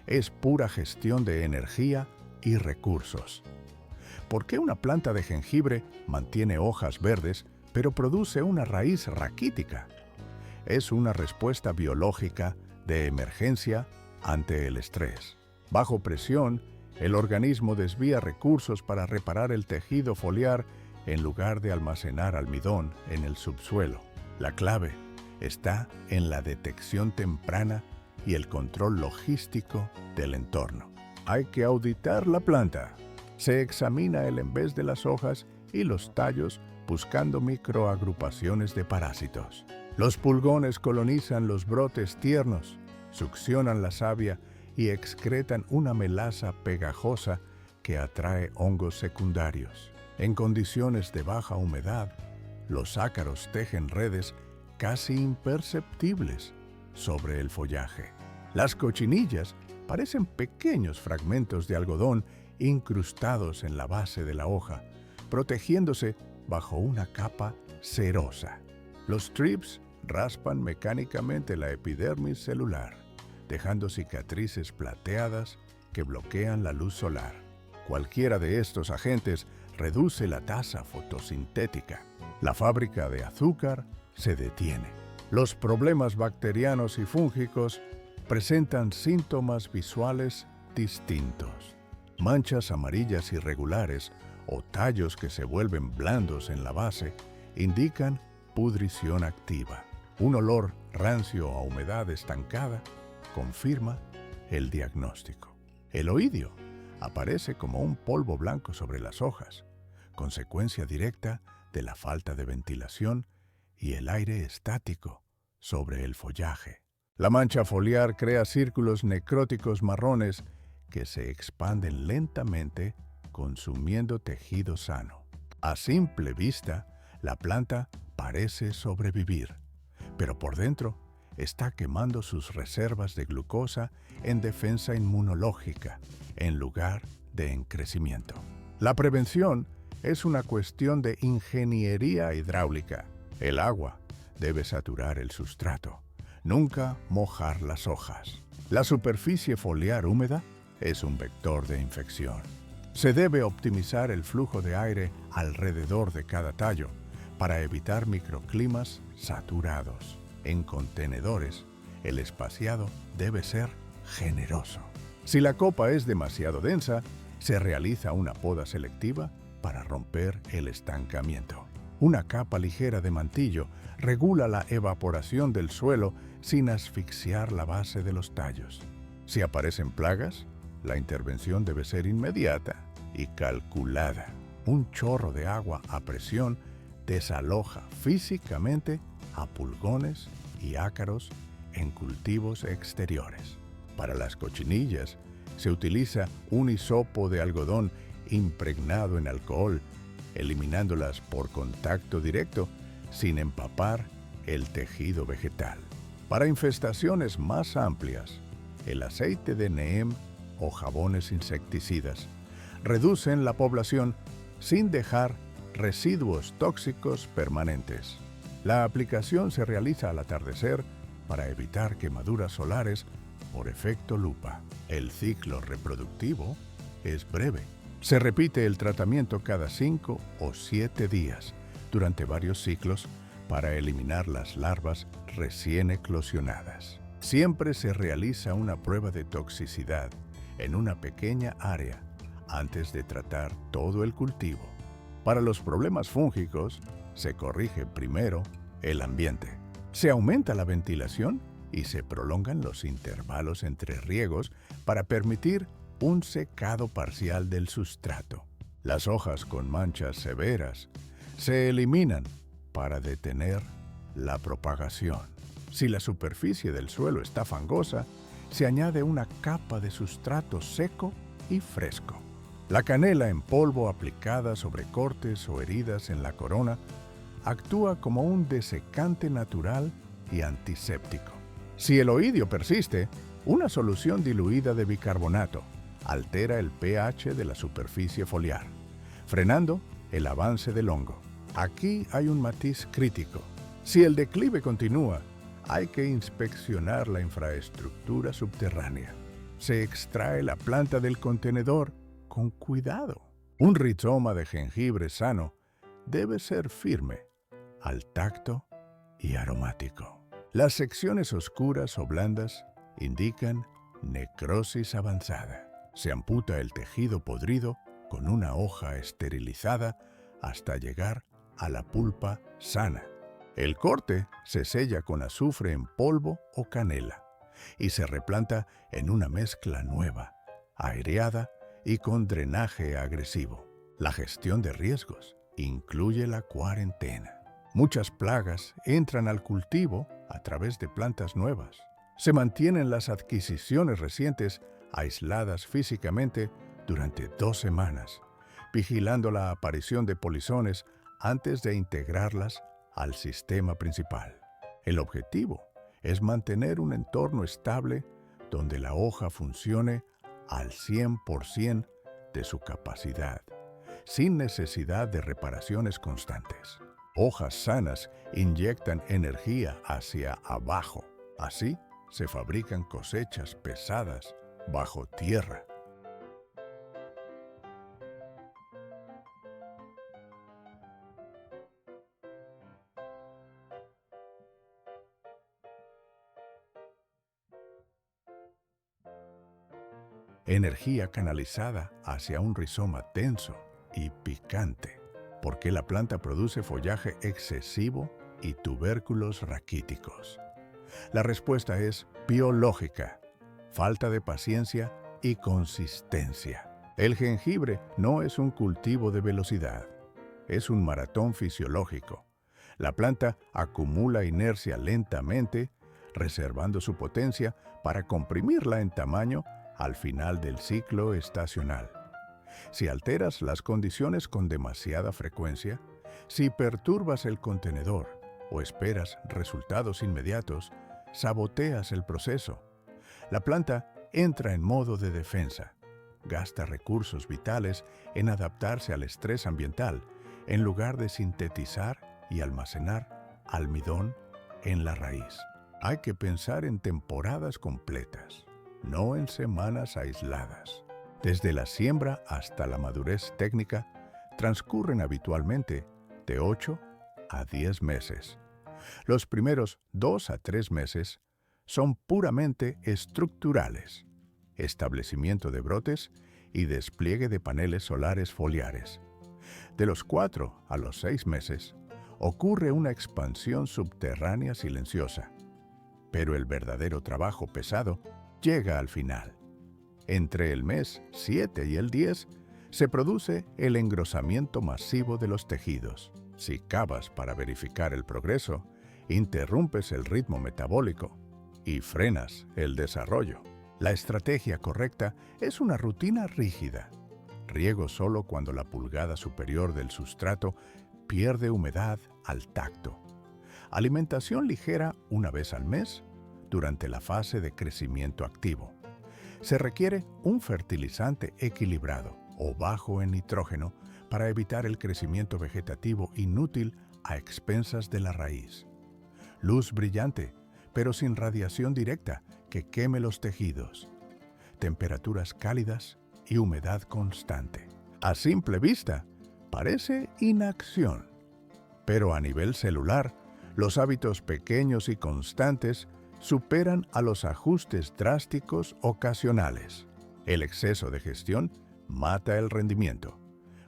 es pura gestión de energía y recursos. ¿Por qué una planta de jengibre mantiene hojas verdes pero produce una raíz raquítica? Es una respuesta biológica de emergencia ante el estrés. Bajo presión, el organismo desvía recursos para reparar el tejido foliar en lugar de almacenar almidón en el subsuelo. La clave está en la detección temprana y el control logístico del entorno. Hay que auditar la planta. Se examina el envés de las hojas y los tallos buscando microagrupaciones de parásitos. Los pulgones colonizan los brotes tiernos, succionan la savia y excretan una melaza pegajosa que atrae hongos secundarios. En condiciones de baja humedad, los ácaros tejen redes casi imperceptibles sobre el follaje. Las cochinillas parecen pequeños fragmentos de algodón incrustados en la base de la hoja, protegiéndose bajo una capa cerosa. Los thrips raspan mecánicamente la epidermis celular, dejando cicatrices plateadas que bloquean la luz solar. Cualquiera de estos agentes reduce la tasa fotosintética. La fábrica de azúcar se detiene. Los problemas bacterianos y fúngicos presentan síntomas visuales distintos. Manchas amarillas irregulares o tallos que se vuelven blandos en la base indican pudrición activa. Un olor rancio a humedad estancada confirma el diagnóstico. El oidio aparece como un polvo blanco sobre las hojas, consecuencia directa de la falta de ventilación y el aire estático sobre el follaje. La mancha foliar crea círculos necróticos marrones que se expanden lentamente consumiendo tejido sano. A simple vista, la planta parece sobrevivir, pero por dentro está quemando sus reservas de glucosa en defensa inmunológica en lugar de en crecimiento. La prevención es una cuestión de ingeniería hidráulica. El agua debe saturar el sustrato, nunca mojar las hojas. La superficie foliar húmeda es un vector de infección. Se debe optimizar el flujo de aire alrededor de cada tallo para evitar microclimas saturados. En contenedores, el espaciado debe ser generoso. Si la copa es demasiado densa, se realiza una poda selectiva para romper el estancamiento. Una capa ligera de mantillo regula la evaporación del suelo sin asfixiar la base de los tallos. Si aparecen plagas, la intervención debe ser inmediata y calculada. Un chorro de agua a presión desaloja físicamente a pulgones y ácaros en cultivos exteriores. Para las cochinillas, se utiliza un hisopo de algodón impregnado en alcohol, eliminándolas por contacto directo sin empapar el tejido vegetal. Para infestaciones más amplias, el aceite de neem o jabones insecticidas reducen la población sin dejar residuos tóxicos permanentes. La aplicación se realiza al atardecer para evitar quemaduras solares por efecto lupa. El ciclo reproductivo es breve, Se repite el tratamiento cada 5 o 7 días durante varios ciclos para eliminar las larvas recién eclosionadas. Siempre se realiza una prueba de toxicidad en una pequeña área antes de tratar todo el cultivo. Para los problemas fúngicos, se corrige primero el ambiente. Se aumenta la ventilación y se prolongan los intervalos entre riegos para permitir un secado parcial del sustrato. Las hojas con manchas severas se eliminan para detener la propagación. Si la superficie del suelo está fangosa, se añade una capa de sustrato seco y fresco. La canela en polvo aplicada sobre cortes o heridas en la corona actúa como un desecante natural y antiséptico. Si el oidio persiste, una solución diluida de bicarbonato altera el pH de la superficie foliar, frenando el avance del hongo. Aquí hay un matiz crítico. Si el declive continúa, hay que inspeccionar la infraestructura subterránea. Se extrae la planta del contenedor con cuidado. Un rizoma de jengibre sano debe ser firme, al tacto y aromático. Las secciones oscuras o blandas indican necrosis avanzada. Se amputa el tejido podrido con una hoja esterilizada hasta llegar a la pulpa sana. El corte se sella con azufre en polvo o canela y se replanta en una mezcla nueva, aireada y con drenaje agresivo. La gestión de riesgos incluye la cuarentena. Muchas plagas entran al cultivo a través de plantas nuevas. Se mantienen las adquisiciones recientes aisladas físicamente durante 2 semanas, vigilando la aparición de polizones antes de integrarlas al sistema principal. El objetivo es mantener un entorno estable donde la hoja funcione al 100% de su capacidad, sin necesidad de reparaciones constantes. Hojas sanas inyectan energía hacia abajo. Así se fabrican cosechas pesadas bajo tierra. Energía canalizada hacia un rizoma denso y picante. ¿Por qué la planta produce follaje excesivo y tubérculos raquíticos? La respuesta es biológica: falta de paciencia y consistencia. El jengibre no es un cultivo de velocidad, es un maratón fisiológico. La planta acumula inercia lentamente, reservando su potencia para comprimirla en tamaño al final del ciclo estacional. Si alteras las condiciones con demasiada frecuencia, si perturbas el contenedor o esperas resultados inmediatos, saboteas el proceso. La planta entra en modo de defensa, gasta recursos vitales en adaptarse al estrés ambiental, en lugar de sintetizar y almacenar almidón en la raíz. Hay que pensar en temporadas completas, no en semanas aisladas. Desde la siembra hasta la madurez técnica, transcurren habitualmente de 8 a 10 meses. Los primeros 2 a 3 meses son puramente estructurales: establecimiento de brotes y despliegue de paneles solares foliares. De los 4 a los 6 meses, ocurre una expansión subterránea silenciosa, pero el verdadero trabajo pesado llega al final. Entre el mes 7 y el 10 se produce el engrosamiento masivo de los tejidos. Si cavas para verificar el progreso, interrumpes el ritmo metabólico y frenas el desarrollo. La estrategia correcta es una rutina rígida. Riego solo cuando la pulgada superior del sustrato pierde humedad al tacto. Alimentación ligera una vez al mes durante la fase de crecimiento activo. Se requiere un fertilizante equilibrado o bajo en nitrógeno para evitar el crecimiento vegetativo inútil a expensas de la raíz. Luz brillante, pero sin radiación directa que queme los tejidos. Temperaturas cálidas y humedad constante. A simple vista, parece inacción. Pero a nivel celular, los hábitos pequeños y constantes superan a los ajustes drásticos ocasionales. El exceso de gestión mata el rendimiento.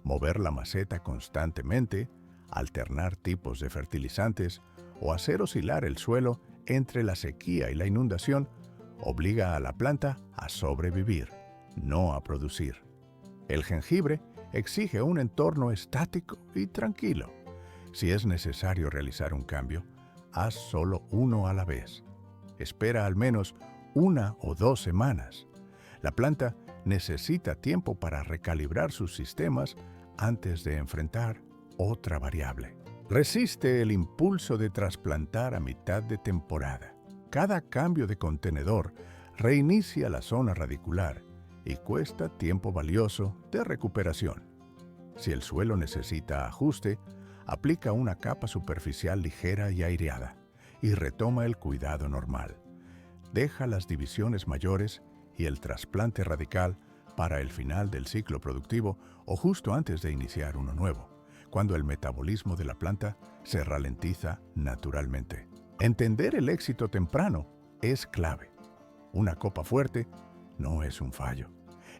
Mover la maceta constantemente, alternar tipos de fertilizantes o hacer oscilar el suelo entre la sequía y la inundación obliga a la planta a sobrevivir, no a producir. El jengibre exige un entorno estático y tranquilo. Si es necesario realizar un cambio, haz solo uno a la vez. Espera al menos 1 o 2 semanas. La planta necesita tiempo para recalibrar sus sistemas antes de enfrentar otra variable. Resiste el impulso de trasplantar a mitad de temporada. Cada cambio de contenedor reinicia la zona radicular y cuesta tiempo valioso de recuperación. Si el suelo necesita ajuste, aplica una capa superficial ligera y aireada y retoma el cuidado normal. Deja las divisiones mayores y el trasplante radical para el final del ciclo productivo o justo antes de iniciar uno nuevo, cuando el metabolismo de la planta se ralentiza naturalmente. Entender el éxito temprano es clave. Una copa fuerte no es un fallo.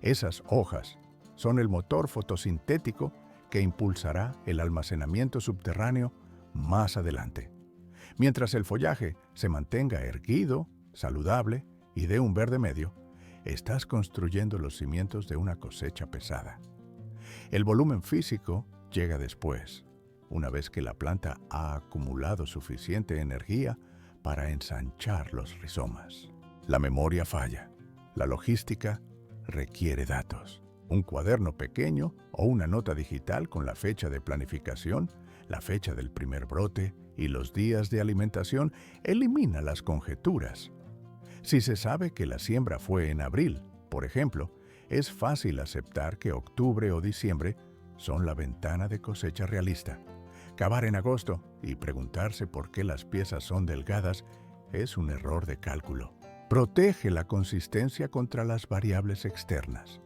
Esas hojas son el motor fotosintético que impulsará el almacenamiento subterráneo más adelante. Mientras el follaje se mantenga erguido, saludable y de un verde medio, estás construyendo los cimientos de una cosecha pesada. El volumen físico llega después, una vez que la planta ha acumulado suficiente energía para ensanchar los rizomas. La memoria falla. La logística requiere datos. Un cuaderno pequeño o una nota digital con la fecha de planificación, la fecha del primer brote y los días de alimentación elimina las conjeturas. Si se sabe que la siembra fue en abril, por ejemplo, es fácil aceptar que octubre o diciembre son la ventana de cosecha realista. Cavar en agosto y preguntarse por qué las piezas son delgadas es un error de cálculo. Protege la consistencia contra las variables externas.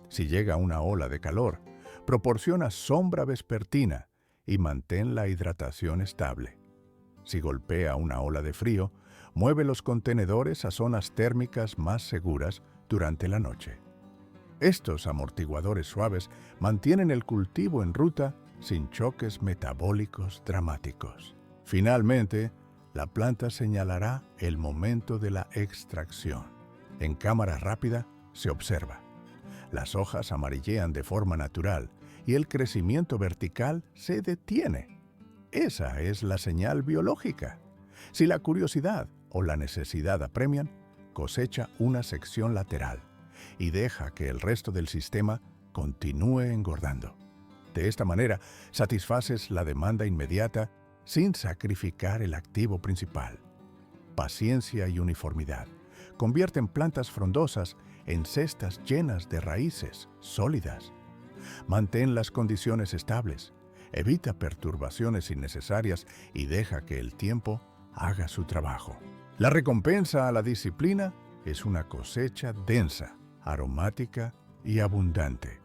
Si llega una ola de calor, proporciona sombra vespertina y mantén la hidratación estable. Si golpea una ola de frío, mueve los contenedores a zonas térmicas más seguras durante la noche. Estos amortiguadores suaves mantienen el cultivo en ruta sin choques metabólicos dramáticos. Finalmente, la planta señalará el momento de la extracción. En cámara rápida se observa. Las hojas amarillean de forma natural y el crecimiento vertical se detiene. Esa es la señal biológica. Si la curiosidad o la necesidad apremian, cosecha una sección lateral y deja que el resto del sistema continúe engordando. De esta manera, satisfaces la demanda inmediata sin sacrificar el activo principal. Paciencia y uniformidad convierten plantas frondosas en cestas llenas de raíces sólidas. Mantén las condiciones estables, evita perturbaciones innecesarias y deja que el tiempo haga su trabajo. La recompensa a la disciplina es una cosecha densa, aromática y abundante.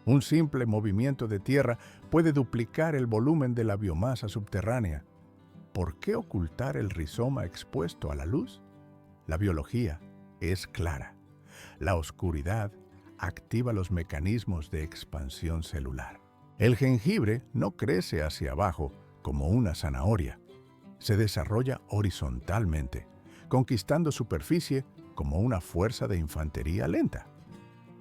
Un simple movimiento de tierra puede duplicar el volumen de la biomasa subterránea. ¿Por qué ocultar el rizoma expuesto a la luz? La biología es clara. La oscuridad activa los mecanismos de expansión celular. El jengibre no crece hacia abajo como una zanahoria. Se desarrolla horizontalmente, conquistando superficie como una fuerza de infantería lenta.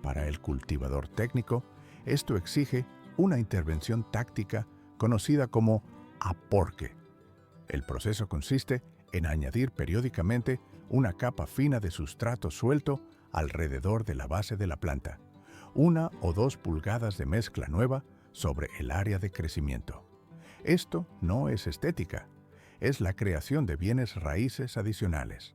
Para el cultivador técnico, esto exige una intervención táctica conocida como aporque. El proceso consiste en añadir periódicamente una capa fina de sustrato suelto alrededor de la base de la planta, 1 o 2 pulgadas de mezcla nueva sobre el área de crecimiento. Esto no es estética, es la creación de bienes raíces adicionales.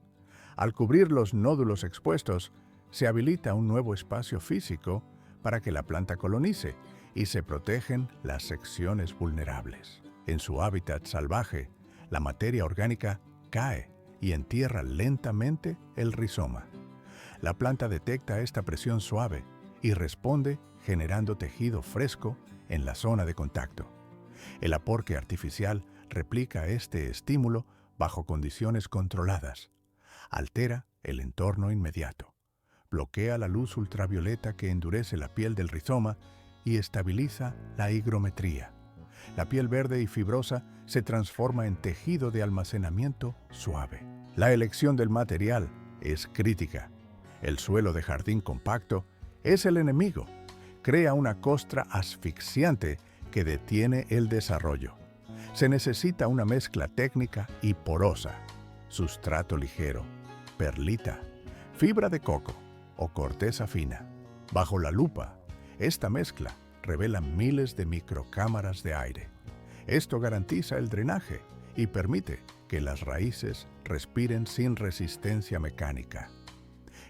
Al cubrir los nódulos expuestos, se habilita un nuevo espacio físico para que la planta colonice y se protegen las secciones vulnerables. En su hábitat salvaje, la materia orgánica cae y entierra lentamente el rizoma. La planta detecta esta presión suave y responde generando tejido fresco en la zona de contacto. El aporque artificial replica este estímulo bajo condiciones controladas. Altera el entorno inmediato. Bloquea la luz ultravioleta que endurece la piel del rizoma y estabiliza la higrometría. La piel verde y fibrosa se transforma en tejido de almacenamiento suave. La elección del material es crítica. El suelo de jardín compacto es el enemigo. Crea una costra asfixiante que detiene el desarrollo. Se necesita una mezcla técnica y porosa, sustrato ligero, perlita, fibra de coco o corteza fina. Bajo la lupa, esta mezcla revela miles de microcámaras de aire. Esto garantiza el drenaje y permite que las raíces respiren sin resistencia mecánica.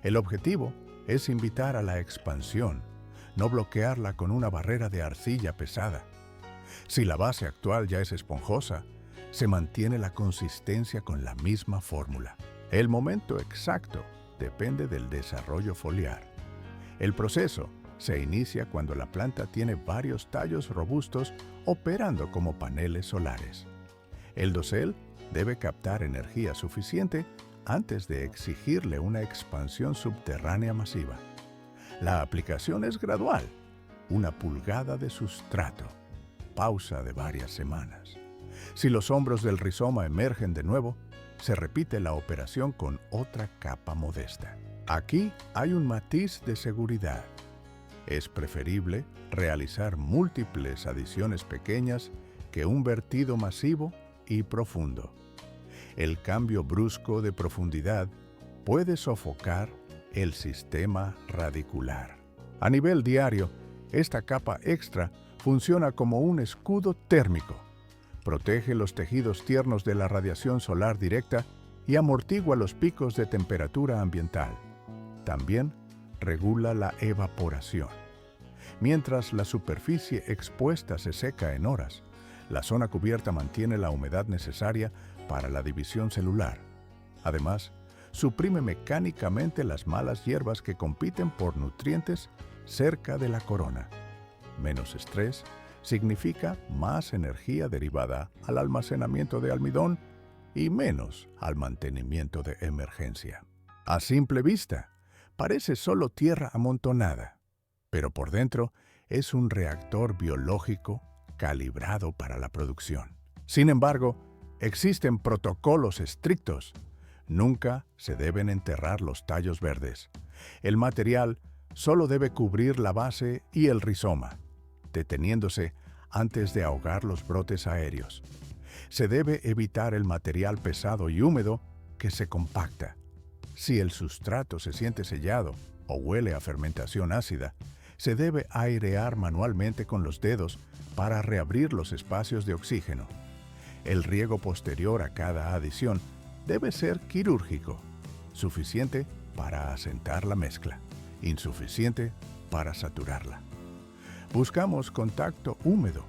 El objetivo es invitar a la expansión, no bloquearla con una barrera de arcilla pesada. Si la base actual ya es esponjosa, se mantiene la consistencia con la misma fórmula. El momento exacto depende del desarrollo foliar. El proceso se inicia cuando la planta tiene varios tallos robustos operando como paneles solares. El dosel debe captar energía suficiente antes de exigirle una expansión subterránea masiva. La aplicación es gradual, 1 pulgada de sustrato, pausa de varias semanas. Si los hombros del rizoma emergen de nuevo, se repite la operación con otra capa modesta. Aquí hay un matiz de seguridad. Es preferible realizar múltiples adiciones pequeñas que un vertido masivo y profundo. El cambio brusco de profundidad puede sofocar el sistema radicular. A nivel diario, esta capa extra funciona como un escudo térmico. Protege los tejidos tiernos de la radiación solar directa y amortigua los picos de temperatura ambiental. También regula la evaporación. Mientras la superficie expuesta se seca en horas, la zona cubierta mantiene la humedad necesaria para la división celular. Además, suprime mecánicamente las malas hierbas que compiten por nutrientes cerca de la corona. Menos estrés significa más energía derivada al almacenamiento de almidón y menos al mantenimiento de emergencia. A simple vista, parece solo tierra amontonada, pero por dentro es un reactor biológico calibrado para la producción. Sin embargo, existen protocolos estrictos. Nunca se deben enterrar los tallos verdes. El material solo debe cubrir la base y el rizoma, deteniéndose antes de ahogar los brotes aéreos. Se debe evitar el material pesado y húmedo que se compacta. Si el sustrato se siente sellado o huele a fermentación ácida, se debe airear manualmente con los dedos para reabrir los espacios de oxígeno. El riego posterior a cada adición debe ser quirúrgico, suficiente para asentar la mezcla, insuficiente para saturarla. Buscamos contacto húmedo,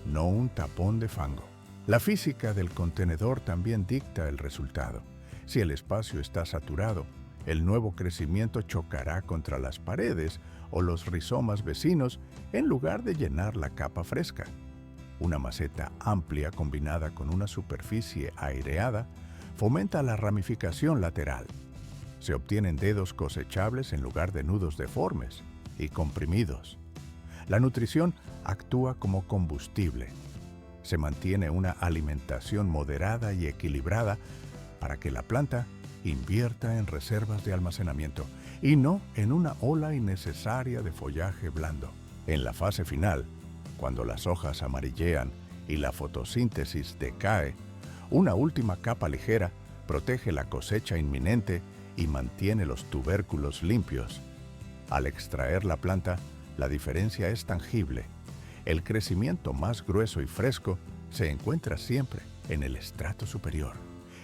no un tapón de fango. La física del contenedor también dicta el resultado. Si el espacio está saturado, el nuevo crecimiento chocará contra las paredes o los rizomas vecinos en lugar de llenar la capa fresca. Una maceta amplia combinada con una superficie aireada fomenta la ramificación lateral. Se obtienen dedos cosechables en lugar de nudos deformes y comprimidos. La nutrición actúa como combustible. Se mantiene una alimentación moderada y equilibrada para que la planta invierta en reservas de almacenamiento y no en una ola innecesaria de follaje blando. En la fase final, cuando las hojas amarillean y la fotosíntesis decae, una última capa ligera protege la cosecha inminente y mantiene los tubérculos limpios. Al extraer la planta, la diferencia es tangible. El crecimiento más grueso y fresco se encuentra siempre en el estrato superior,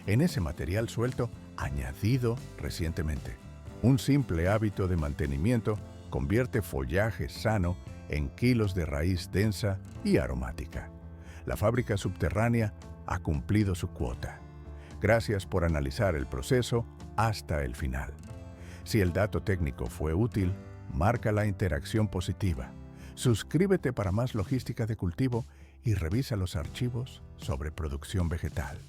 en ese material suelto añadido recientemente. Un simple hábito de mantenimiento convierte follaje sano en kilos de raíz densa y aromática. La fábrica subterránea ha cumplido su cuota. Gracias por analizar el proceso hasta el final. Si el dato técnico fue útil, marca la interacción positiva. Suscríbete para más logística de cultivo y revisa los archivos sobre producción vegetal.